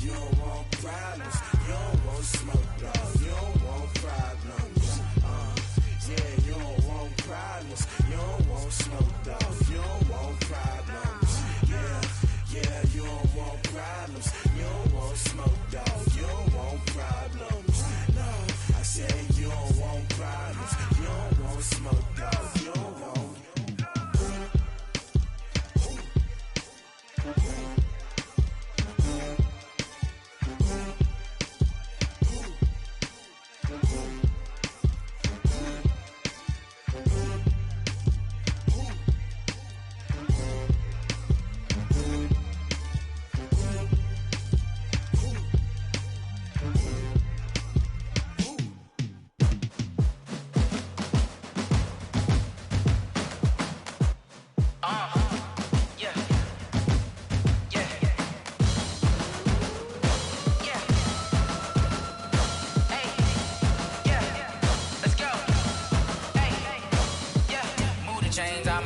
You don't want problems, you don't want smoke, no, you don't want problems. Yeah, you don't want problems, you don't want smoke, dog, you don't want problems. Yeah, you don't want problems, you don't want smoke, dog, you don't want problems. No, I say you don't want problems, you don't want smoke, dog, you don't want.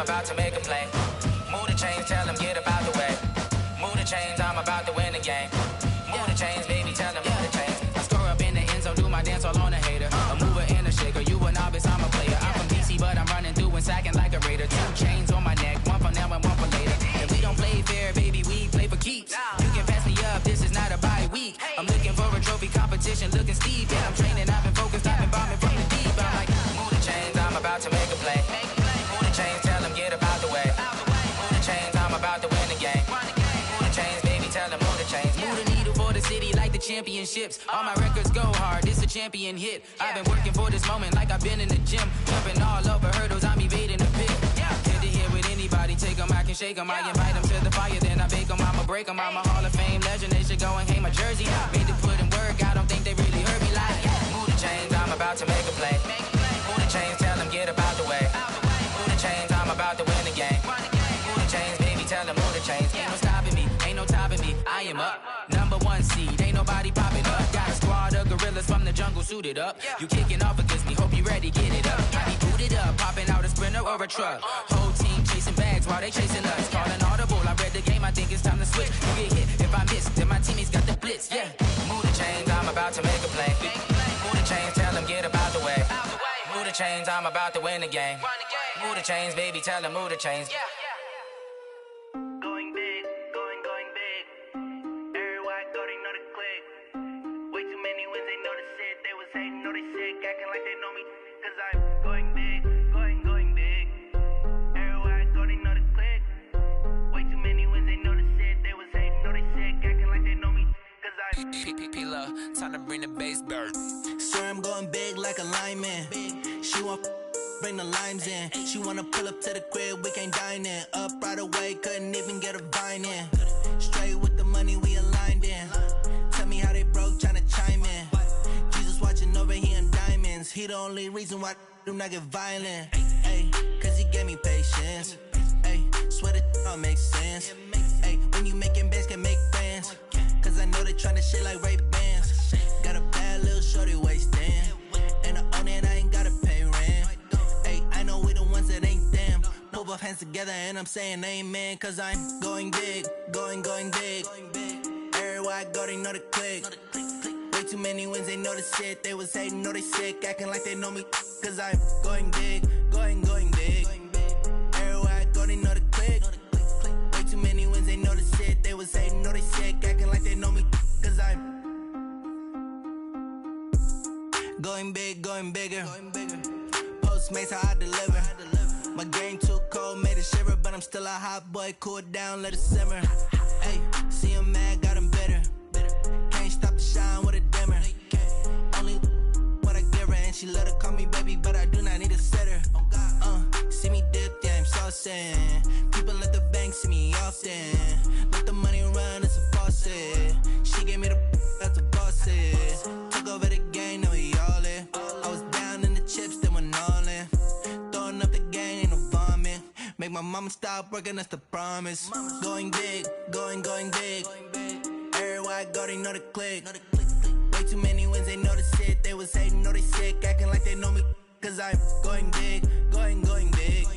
About to make a play. Move the chains, tell them get up out the way. Move the chains, I'm about to win the game. Move the chains, baby, tell them move the chains. I score up in the end zone, do my dance all on a hater. A mover and a shaker, you a novice, I'm a player. I'm from DC, but I'm running through and sacking like a raider. 2 chains on my neck, one for now and one for later. If we don't play fair, baby, we play for keeps. You can pass me up, this is not a bye week. I'm looking for a trophy competition, looking steep. Yeah, I'm training, I've been focused, I've been bombing from the deep. I'm like, move the chains, I'm about to make a play. Move the chains, tell them get up out the way. Move the chains, I'm about to win the game. Move the chains, baby, tell them move the chains. Move the needle for the city like the championships. All my records go hard, this a champion hit. I've been working for this moment like I've been in the gym. Jumping all over hurdles, I'm evading the pit. Hit to here with anybody, take them, I can shake them. I invite them to the fire, then I bake them, I'ma break them. I'm a Hall of Fame legend, they should go and hang my jersey. Made to put in work, I don't think they really heard me like. Move the chains, I'm about to make a play. Move the chains, tell them get up out the way. Move the chains, I'm about to win the game. Move the chains, baby, tell them move the chains. Ain't no stopping me, ain't no top him up. Number 1 seed, ain't nobody popping up. Got a squad of gorillas from the jungle suited up. You kicking off against me, hope you ready, get it up. I be booted up, popping out a sprinter or a truck. Whole team chasing bags while they chasing us. Calling audible, I read the game, I think it's time to switch. You get hit if I miss, then my teammates got the blitz, yeah. Move the chains, I'm about to make a play. Move the chains, tell them get about the way. Move the chains, I'm about to win the game. Move the chains, baby, tell them move the chains. Going big, going big. Everywhere I go, they know the click. Way too many wins, they know the shit. They was hating, know they sick, acting like they know me. Cause I'm going big, going big. Everywhere I go, they know the click. Way too many wins, they know the shit. They was hating, know they sick, acting like they know me. Cause I'm P-P-P-Love, time to bring the bass bird. Swear I'm going big like a lineman. She want bring the limes in. She wanna pull up to the crib, we can't dine in. Up right away, couldn't even get a vine in. Straight with the money we aligned in. Tell me how they broke, tryna chime in. Jesus watching over here in diamonds. He the only reason why I do not get violent. Ay, cause he gave me patience. Ay, swear that all makes sense. Ay, when you making bands, can make friends. Cause I know they tryna shit like Ray-Bans. Got a bad little shorty wasting. And I own it, I ain't gotta pay rent. Ay, I know we the ones that ain't them. Put both hands together and I'm saying amen. Cause I'm going big, going big. Everywhere I go, they know the click. Way too many wins, they know the shit. They was hating, know they sick, acting like they know me. Cause I'm going big, going big. Everywhere I go, they know the click. Way too many wins, they know the shit. They was hating, know they sick, acting like they know me. Cause I'm going big, going bigger. Postmates how I deliver. My game too cold, made it shiver, but I'm still a hot boy. Cool it down, let it simmer. Hey, see him mad, got him bitter. Can't stop the shine with a dimmer. Only what I give her, and she let her call me baby, but I do not need a sitter. See me dip, yeah, I'm saucing. People at the bank see me often. Let the money run, it's a faucet. She gave me the that's a boss is. Took over the game, now we all in. I was down in the chips, then went all in. Throwing up the game, ain't no vomit. Make my mama stop working, that's the promise. Going big, going big. Everywhere I go, they know the click. Way too many wins, they know the shit. They was hating, know they sick, acting like they know me. Cause I'm going big, going big.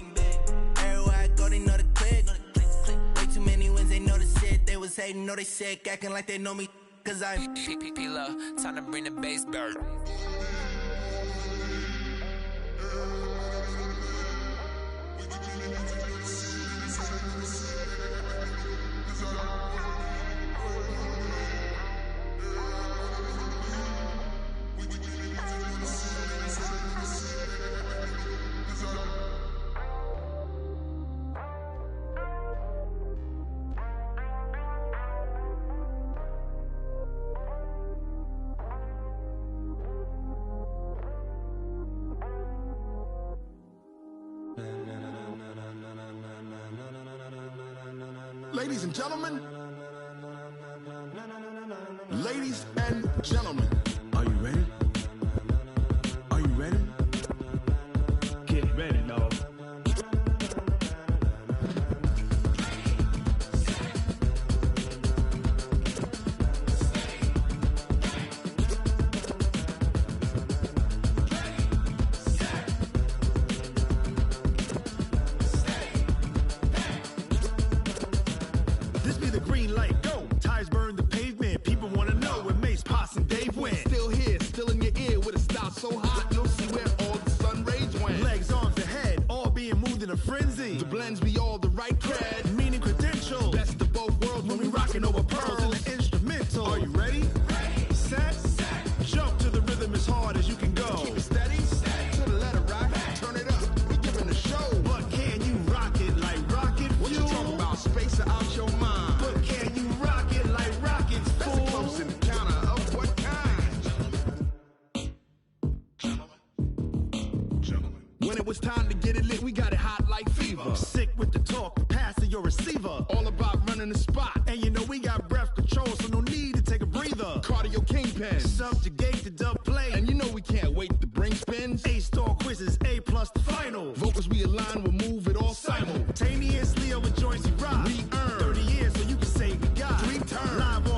Everywhere I go, they know the click. Way too many wins, they know the shit. They was hating, know they sick, acting like they know me. Cause I'm P-P-P-Love, time to bring the bass bird. Ladies and gentlemen, ladies and gentlemen, are you ready? Are you ready? Get ready, dog. This be the green light, go. Tires burn the pavement. People wanna know where Mace, Pops, and Dave went. Still here, still in your ear with a style so hot, you'll see where all the sun rays went. Legs, arms, and head, all being moved in a frenzy. The blends be all the right cred, meaning credentials. Best of both worlds when we rockin' over pearls in the instrumental. Are you ready? Set, jump to the rhythm as hard as you can go. Keep it steady, to the letter rock, turn it up, we giving a show. But can you rock it like rocket fuel? What you talking about, space out your mind? But can you rock it like rockets, fool? That's a close encounter of what kind? When it was time to get it lit, we got it hot like fever. Sick with the talk, passing your receiver. All about running the spot. And you know we got breath control, so no need to take a breather. Cardio kingpin, subjugate the dub play. And you know we can't wait to bring spins. A-star quizzes, A+ the final. Vocals we align, we'll move it all simultaneously over joints we rock. We earn 30 years, so you can say we got 3 turns. Live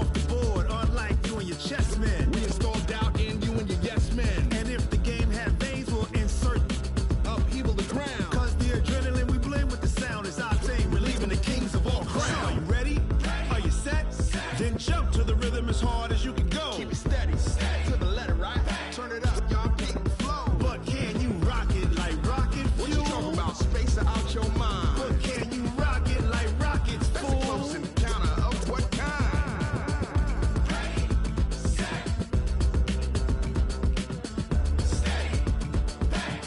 as hard as you can go. Keep it steady, to the letter, right? Turn it up, y'all peak flow. But can you rock it like rocket fuel? What you talking about? Space out your mind. But can you rock it like rockets, fool? That's a close encounter of what kind? Ready, set, steady, back.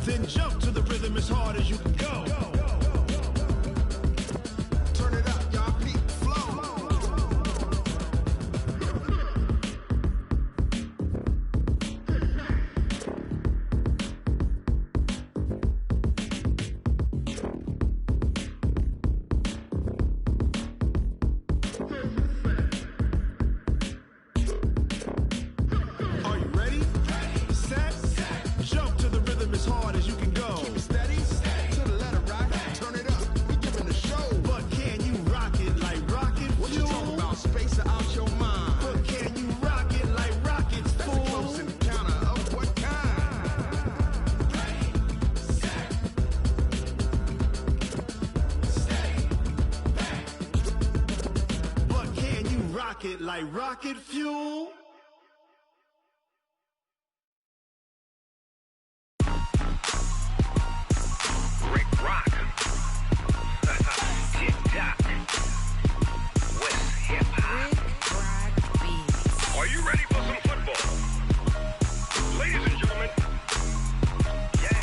Then jump to the rhythm as hard as you can go. Turn it up, y'all peak flow. Are you ready? Set, jump to the rhythm as hard as you can go. Keep it steady, to the letter, right? Turn it up, we giving the show. But can you rock it like rocket fuel? What you talking about? Space out your mind. But can you rock it like rockets, fool? That's a close encounter of what kind? Ready, set, steady, back. But can you rock it like rocket fuel? Rick Rock. Tick-tock. West hip-hop. Are you ready for some football? Ladies and gentlemen. Yeah.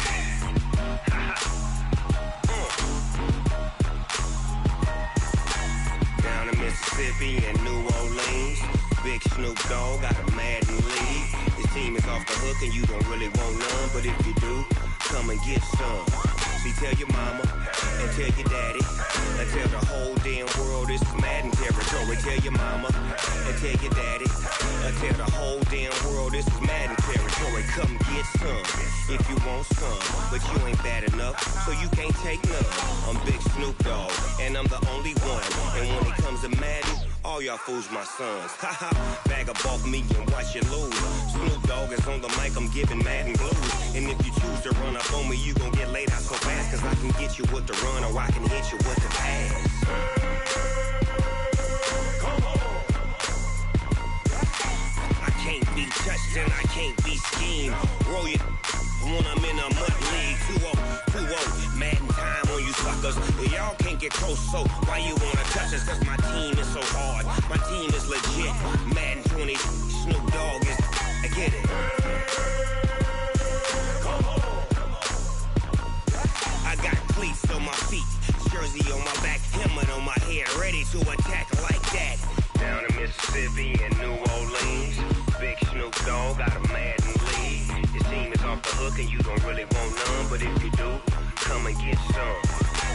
Down in Mississippi and New Orleans, Big Snoop Dogg got a Madden lead. His team is off the hook and you don't really want none, but if you do, come and get some. See, tell your mama and tell your daddy and tell the whole damn world this is Madden territory. Tell your mama and tell your daddy and tell the whole damn world this is Madden territory. Come get some if you want some, but you ain't bad enough, so you can't take none. I'm Big Snoop Dogg and I'm the only one. And when it comes to Madden, all y'all fools my sons. Haha, bag up off me and watch you lose. Snoop Dogg is on the mic, I'm giving Madden blues. And if you choose to run up on me, you gon' get laid out so fast. Cause I can get you with the run or I can hit you with the pass. Come on. I can't be touched and I can't be schemed. Roll it when I'm in a mud league. 2-0, Madden time on you suckers. Y'all can't get close, so why you wanna touch us? Cause my team is so hard, my team is legit. Madden 20, Snoop Dogg is, I get it. Come on. I got cleats on my feet, jersey on my back, helmet on my head, ready to attack like that. Down in Mississippi and New Orleans, Big Snoop Dogg got a Madden lead. His team is off the hook and you don't really want none, but if you do, come and get some.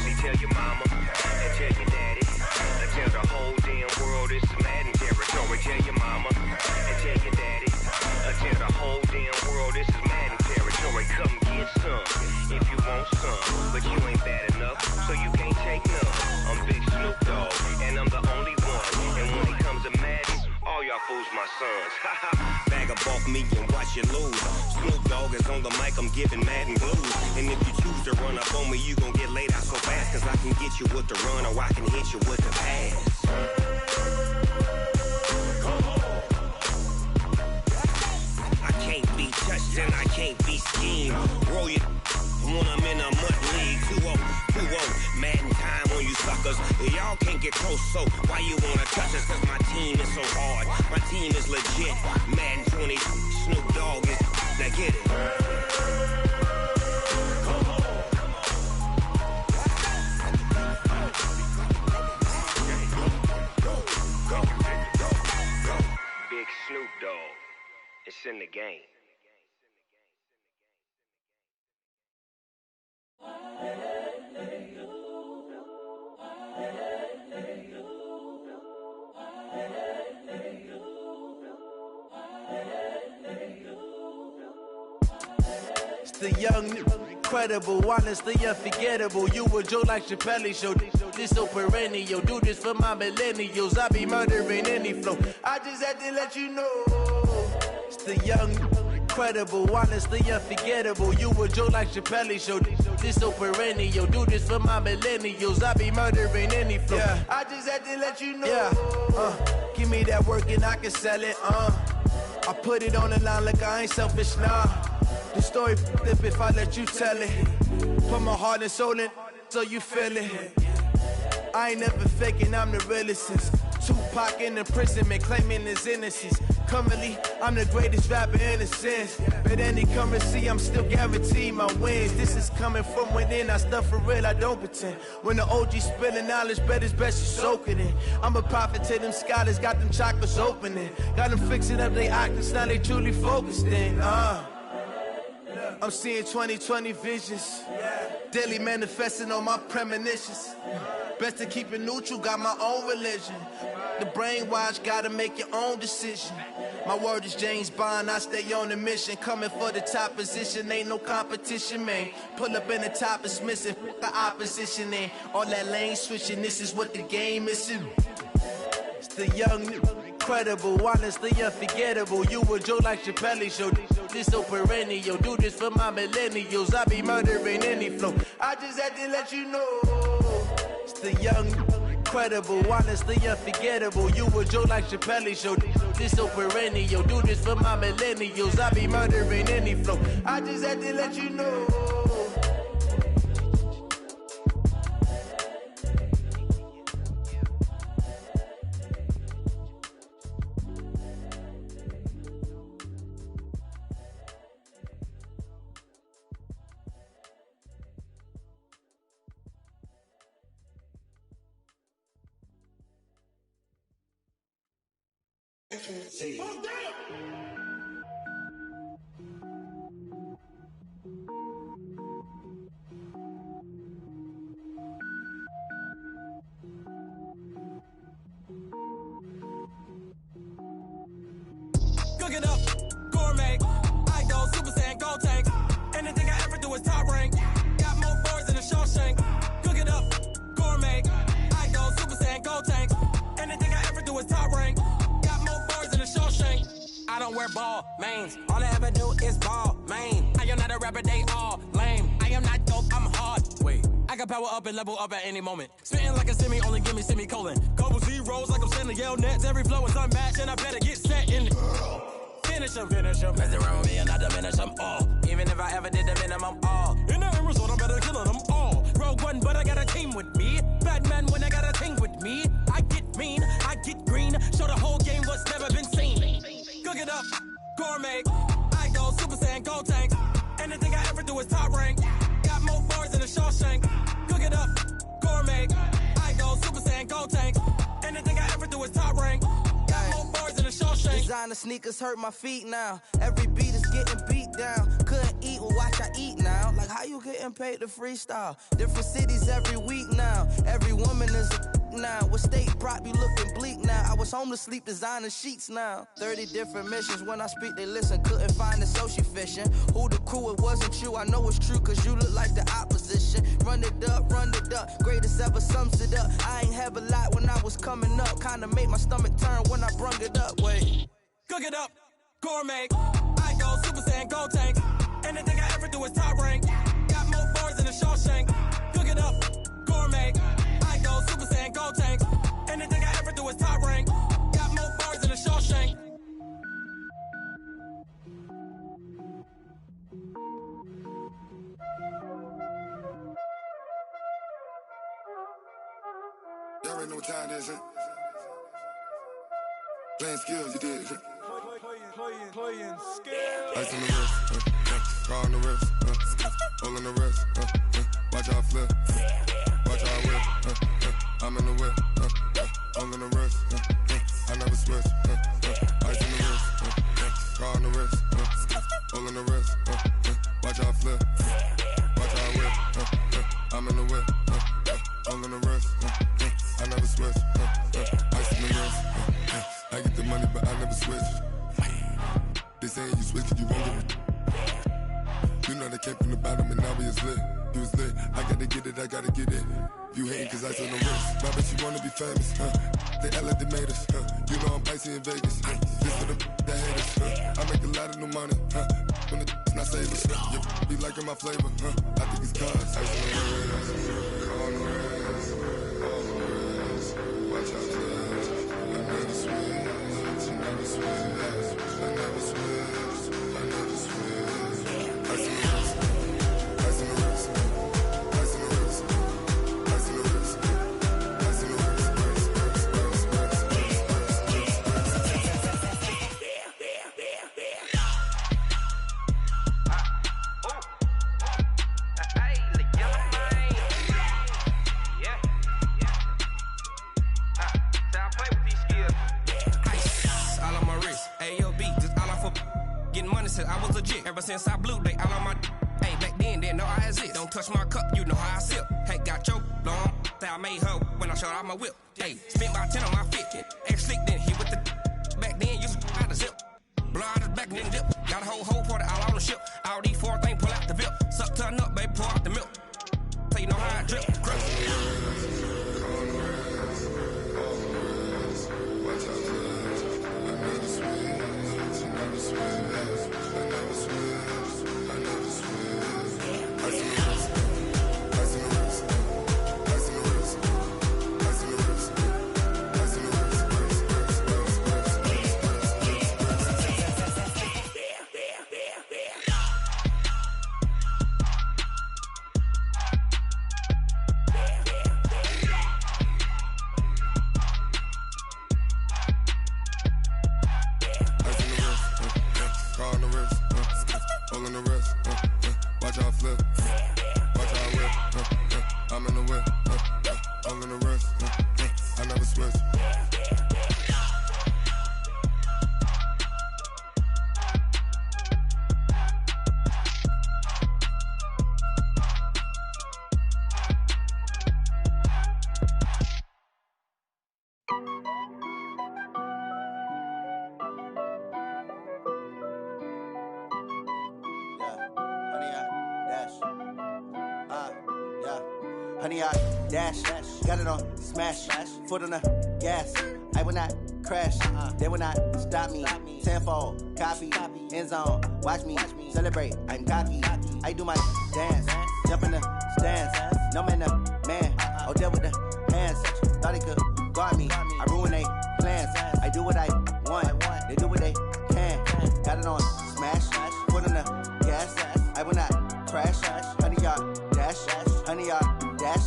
See, tell your mama and tell your daddy and tell the whole damn world this is Madden territory. Tell your mama and tell your daddy and tell the whole damn world this is Madden territory. Come get some if you want some, but you ain't bad enough, so you can't take none. I'm Big Snoop Dogg and I'm the only one. And when it comes to Madden, all y'all fools my sons. Bag up off me and watch you lose. Snoop Dogg is on the mic, I'm giving Madden blues. And if you choose to run up on me, you gon' get laid out so fast. Cause I can get you with the run or I can hit you with the pass. Come on. I can't be touched and I can't be schemed. Roll it when I'm in a mud league. 2-0, Madden time on you suckers. Y'all can't get close, so why you wanna touch us? Cause my team is so hard, my team is legit. Madden 20, Snoop Dogg is, now get it. Come on. Go. Big Snoop Dogg, it's in the game. It's the young, incredible, honestly unforgettable. You a Joe like Chappelle show. This so perennial. Do this for my millennials. I be murdering any flow. I just had to let you know. It's the young, incredible, honestly unforgettable. You a Joe like Chappelle show. this so perennial. Do this for my millennials. I be murdering any flow. Yeah. I just had to let you know. Yeah. Give me that work and I can sell it. I put it on the line like I ain't selfish, nah. The story flip if I let you tell it. Put my heart and soul in so you feel it. I ain't never faking, I'm the realest since Tupac in imprisonment, claiming his innocence. Currently, I'm the greatest rapper in a sense. But any currency, I'm still guaranteed my wins. This is coming from within, I stuff for real, I don't pretend. When the OG spilling knowledge, bet it's best you soak it in. I'm a prophet to them scholars, got them chakras opening. Got them fixing up they octaves, now they truly focused in. I'm seeing 2020 visions. Daily manifesting on my premonitions. Best to keep it neutral, got my own religion. The brainwash, gotta make your own decision. My word is James Bond, I stay on the mission. Coming for the top position, ain't no competition, man. Pull up in the top is missing, the opposition in. All that lane switching, this is what the game is. It's the young, incredible, honestly unforgettable. You a Joe like Chappelle show. This so perennial, do this for my millennials. I be murdering any flow. I just had to let you know. It's the young, incredible, honestly unforgettable. You a Joe like Chappelle show. This so perennial, do this for my millennials. I be murdering any flow. I just had to let you know. See. Cook it up, gourmet. I go Super Saiyan, gold tank. Anything I ever do is top rank. Got more boys than a Shawshank. Cook it up, gourmet. I go Super Saiyan, gold tank. Anything I ever do is top rank. I don't wear ball mains. All I ever do is ball main. I am not a rapper, they all lame. I am not dope, I'm hard. Wait, I can power up and level up at any moment. Spitting like a semi, only give me semicolon. Couple zeros like I'm sending yell nets. Every flow is unmatched and I better get set in. Finish them. Mess around with me and I diminish them all. Even if I ever did the minimum all. In the end result, I'm better killing them all. Rogue One, but I got a team with me. Batman when I got a team with me. I get mean, I get green. Show the whole game what's never been seen. Cook it up, gourmet. I go Super Saiyan, gold tank. Anything I ever do is top rank. Got more bars than a Shawshank. Cook it up, gourmet. I go Super Saiyan, gold tank. Anything I ever do is top rank. Got more bars than a Shawshank. Designer sneakers hurt my feet now. Every beat is getting beat down. Couldn't eat, well watch I eat now. Like how you getting paid to freestyle? Different cities every week now. Every woman is a now. With state prop, you looking bleak now. I was home to sleep, designing sheets now. 30 different missions. When I speak, they listen. Couldn't find it, so she fishing. Who the crew, it wasn't you. I know it's true, cause you look like the opposition. Run it up. Greatest ever sums it up. I ain't have a lot when I was coming up. Kinda made my stomach turn when I brung it up. Wait. Cook it up, gourmet. I go Super Saiyan, gold tank. Anything I ever do is top rank. Got more bars than a Shawshank. Cook it up, gourmet. I go Super Saiyan, gold tank. Anything I ever do is top rank. Got more bars than a Shawshank. Y'all already know what time it is, huh? Playing skills, you did. Playing skills. Ice on the wrist, car on the wrist, hole on the wrist, watch how I flip, watch how I whip, I'm in the whip, hole on the wrist, I never switch, ice on the wrist, car on the wrist, hole on the wrist, watch how I flip, watch how I whip, I'm in the whip, hole on the wrist, I never switch, ice on the wrist, I get the money but I never switch. They saying you switch it, you won't get it. You know they came from the bottom and now we is lit. You was lit, I gotta get it, I gotta get it. You hating cause I on the wrist. My bitch, you wanna be famous, They act like they made us, You know I'm icy in Vegas, Just for the that hate us, I make a lot of new money, when the not saving. You be liking my flavor, huh? I think it's cause. Ice on the wrist, watch out, I never switch, I never switch, I never switch, I never switch. Ice on the wrist, ice on the wrist, ice on the wrist, ice on the wrist, ice on the wrist. I was legit. Ever since I blew, they all on my hey, back then, didn't know I exist. Don't touch my cup, you know how I sip. Hey, got your long that I made her when I showed out my whip. Hey, spent my 10 on my fit. Ex-slick, then hit with the back then, used to out the zip. Blow out his back, then dip. Got a whole party all on the ship. All these 4 things, pull out the VIP. Suck, turn up, baby, pour out the milk. So you know how I drip. Grip. Honey, I dash, got it on smash, foot on the gas. I will not crash, they will not stop me. Tenfold, copy, end zone, watch me celebrate. I'm cocky, I do my dance, jump in the stands. No man, the man, oh, deal with the hands. Thought he could guard me, I ruin they plans. I do what I want, they do what they can. Got it on smash, foot on the gas. I will not crash, honey, y'all dash, honey, y'all dash,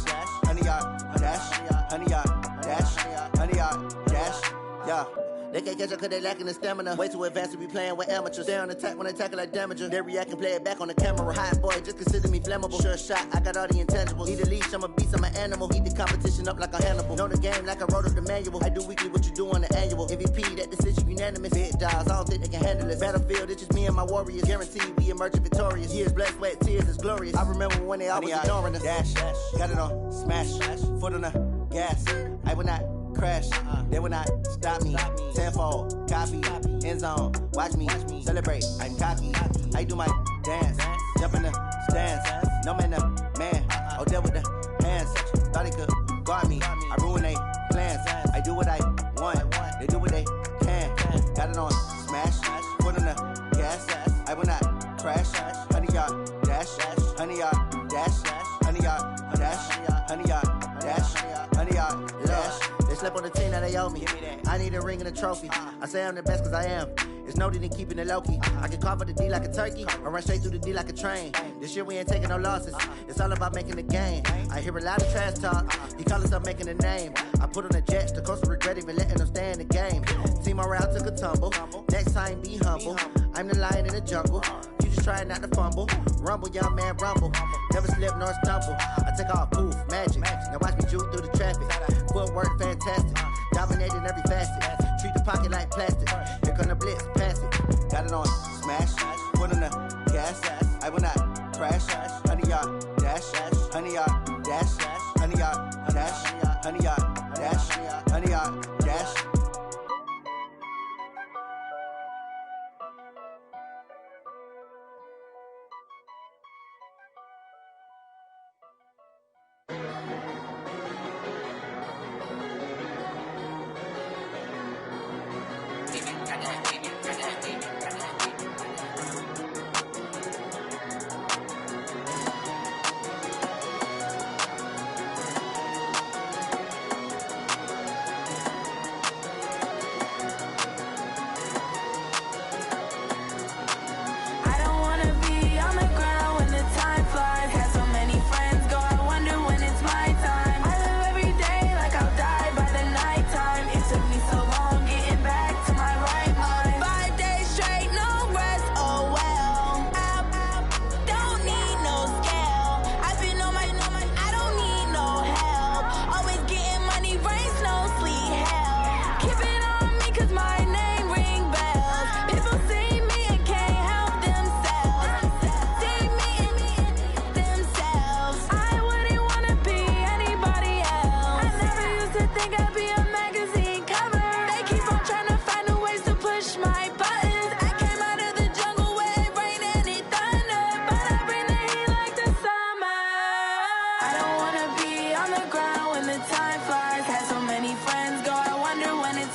honey, y'all dash, honey, y'all dash, honey, y'all dash, yeah. They can't catch up cause they lacking the stamina. Way too advanced to be playing with amateurs. Stay on attack when they tackle like damager. They react and play it back on the camera. Hot boy, just consider me flammable. Sure shot, I got all the intangibles. Need a leash, I'm a beast, I'm an animal. Heat the competition up like a Hannibal. Know the game like I wrote up the manual. I do weekly what you do on the annual. MVP, that decision unanimous. Big dogs, I don't think they can handle this. Battlefield, it's just me and my warriors. Guaranteed we emerging victorious. Years, blood, sweat, tears, it's glorious. I remember when they always ignoring us. Dash, got it on smash, foot on the gas. I will not crash, they will not stop me. Tenfold, copy, end zone, watch me celebrate. I'm cocky, I do my dance, jump in the stands. No man, the man, oh, deal with the hands. Thought he could guard me, I ruin they plans. I do what I want, they do what they can. Got it on smash, foot on the gas. I will not crash, honey, y'all dash, honey, y'all dash, honey, y'all dash, honey, y'all dash, honey, y'all dash. They slept on the team, now they owe me. I need a ring and a trophy. I say I'm the best cause I am. It's no need in keeping it low-key. I can carve up the D like a turkey or run straight through the D like a train. This year we ain't taking no losses. It's all about making the game. I hear a lot of trash talk. He call us up making a name. I put on the jets. The coach will regret even letting them stay in the game. Team morale took a tumble. Next time be humble. I'm the lion in the jungle. You just trying not to fumble. Rumble, young man, rumble. Never slip nor stumble. I take off, poof, magic. Now watch me juke through the traffic. Footwork fantastic. Dominating every facet. Treat the pocket like plastic. Here come the blitz, pass it. Got it on smash, foot on the gas. I will not crash. Honey, y'all dash, honey, y'all dash, honey, y'all dash, honey, y'all dash, honey, y'all dash.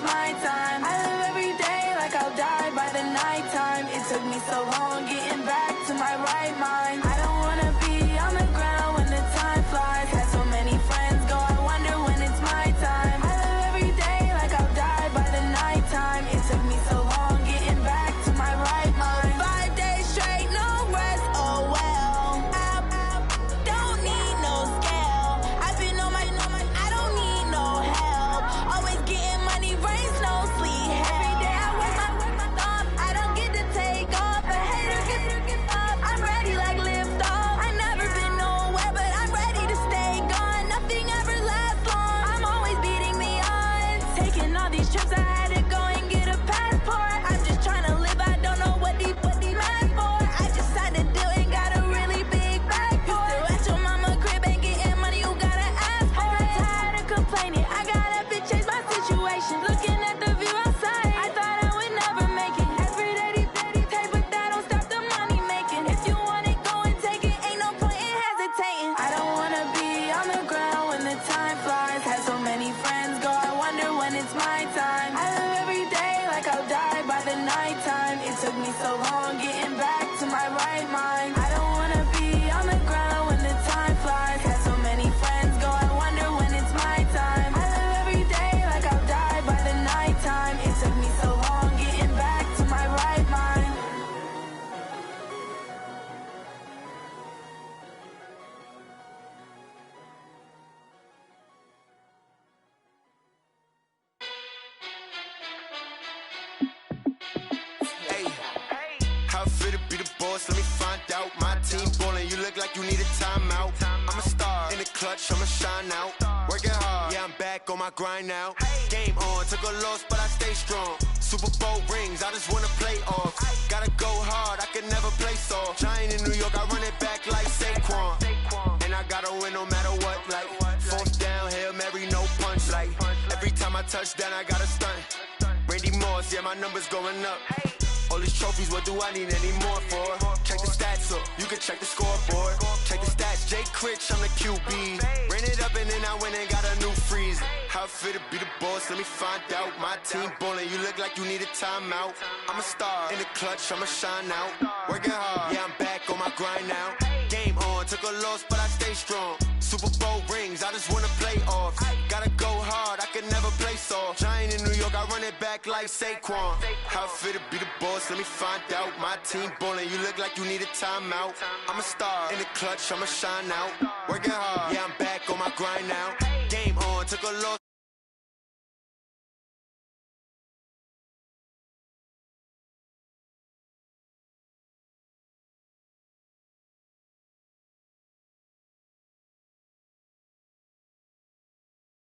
my time. I live every day like I'll die by the nighttime. It took me so long getting back to my right mind. I don't wanna be on the ground when the time flies. Had so many friends go, I wonder when it's my time. I live every day like I'll die by the nighttime. It took me so long getting back to my right mind. 5 days straight, no rest, oh well. Don't need no scale. I've been on my, I don't need no help. Always getting money, rains, no sleep. Every day I work my thumb. I don't get to take off. A hater get up. I'm ready like lift off. I never been nowhere, but I'm ready to stay gone. Nothing ever lasts long. I'm always beating the odds. Taking all these trips, I had to go and get a passport. I'm just trying to live. I don't know what these mad for. I just signed a deal and got a really big bag for it. Still at your mama crib and getting money, you gotta ask for it. I got tired of complaining. I gotta change my situation. Looking at the view outside, I thought I would never make it. Every day these take, but that don't stop the money making. If you want it, go and take it. Ain't no point in hesitating. I don't wanna be on the ground when the time flies. Had so many friends go, I wonder when it's my time. I live every day like I'll die by the nighttime. It took me so long getting back to my right mind. I don't wanna be on the ground when the time flies. Had so many friends go, I wonder when it's my time. I live every day like I'll die by the nighttime. It took me so long getting back to my right mind. Hey, how I feel to be the boss, let me find out. My team ballin', you look like you need a timeout. I'm a star, in the clutch, I'ma shine out. Working hard, yeah, I'm back on my grind now. Game on, took a loss, but I stay strong. Super Bowl rings, I just wanna play off. Gotta go hard, I can never play soft. Giant in New York, I run it back like Saquon. And I gotta win no matter what, like fourth down, Hail Mary, no punch. Like every time I touch down, I gotta stunt. Randy Moss, yeah, my numbers going up. All these trophies, what do I need any more for? Check the stats up, you can check the scoreboard. Check the stats, Jay Critch, I'm the QB. Ran it up and then I went and got a new freeze. How I feel to be the boss, let me find out. My team ballin', you look like you need a timeout. I'm a star, in the clutch, I'ma shine out. Working hard, yeah, I'm back on my grind now. Game on, took a loss, but I stay strong. Super Bowl rings, I just wanna play off. Gotta go hard, I can never play soft. Giant in New York, I run it back like Saquon. How I feel to be the boss, let me find out. My team ballin', you look like you need a timeout. I'm a star, in the clutch, I'ma shine out. Working hard, yeah, I'm back on my grind now. Game on, took a loss.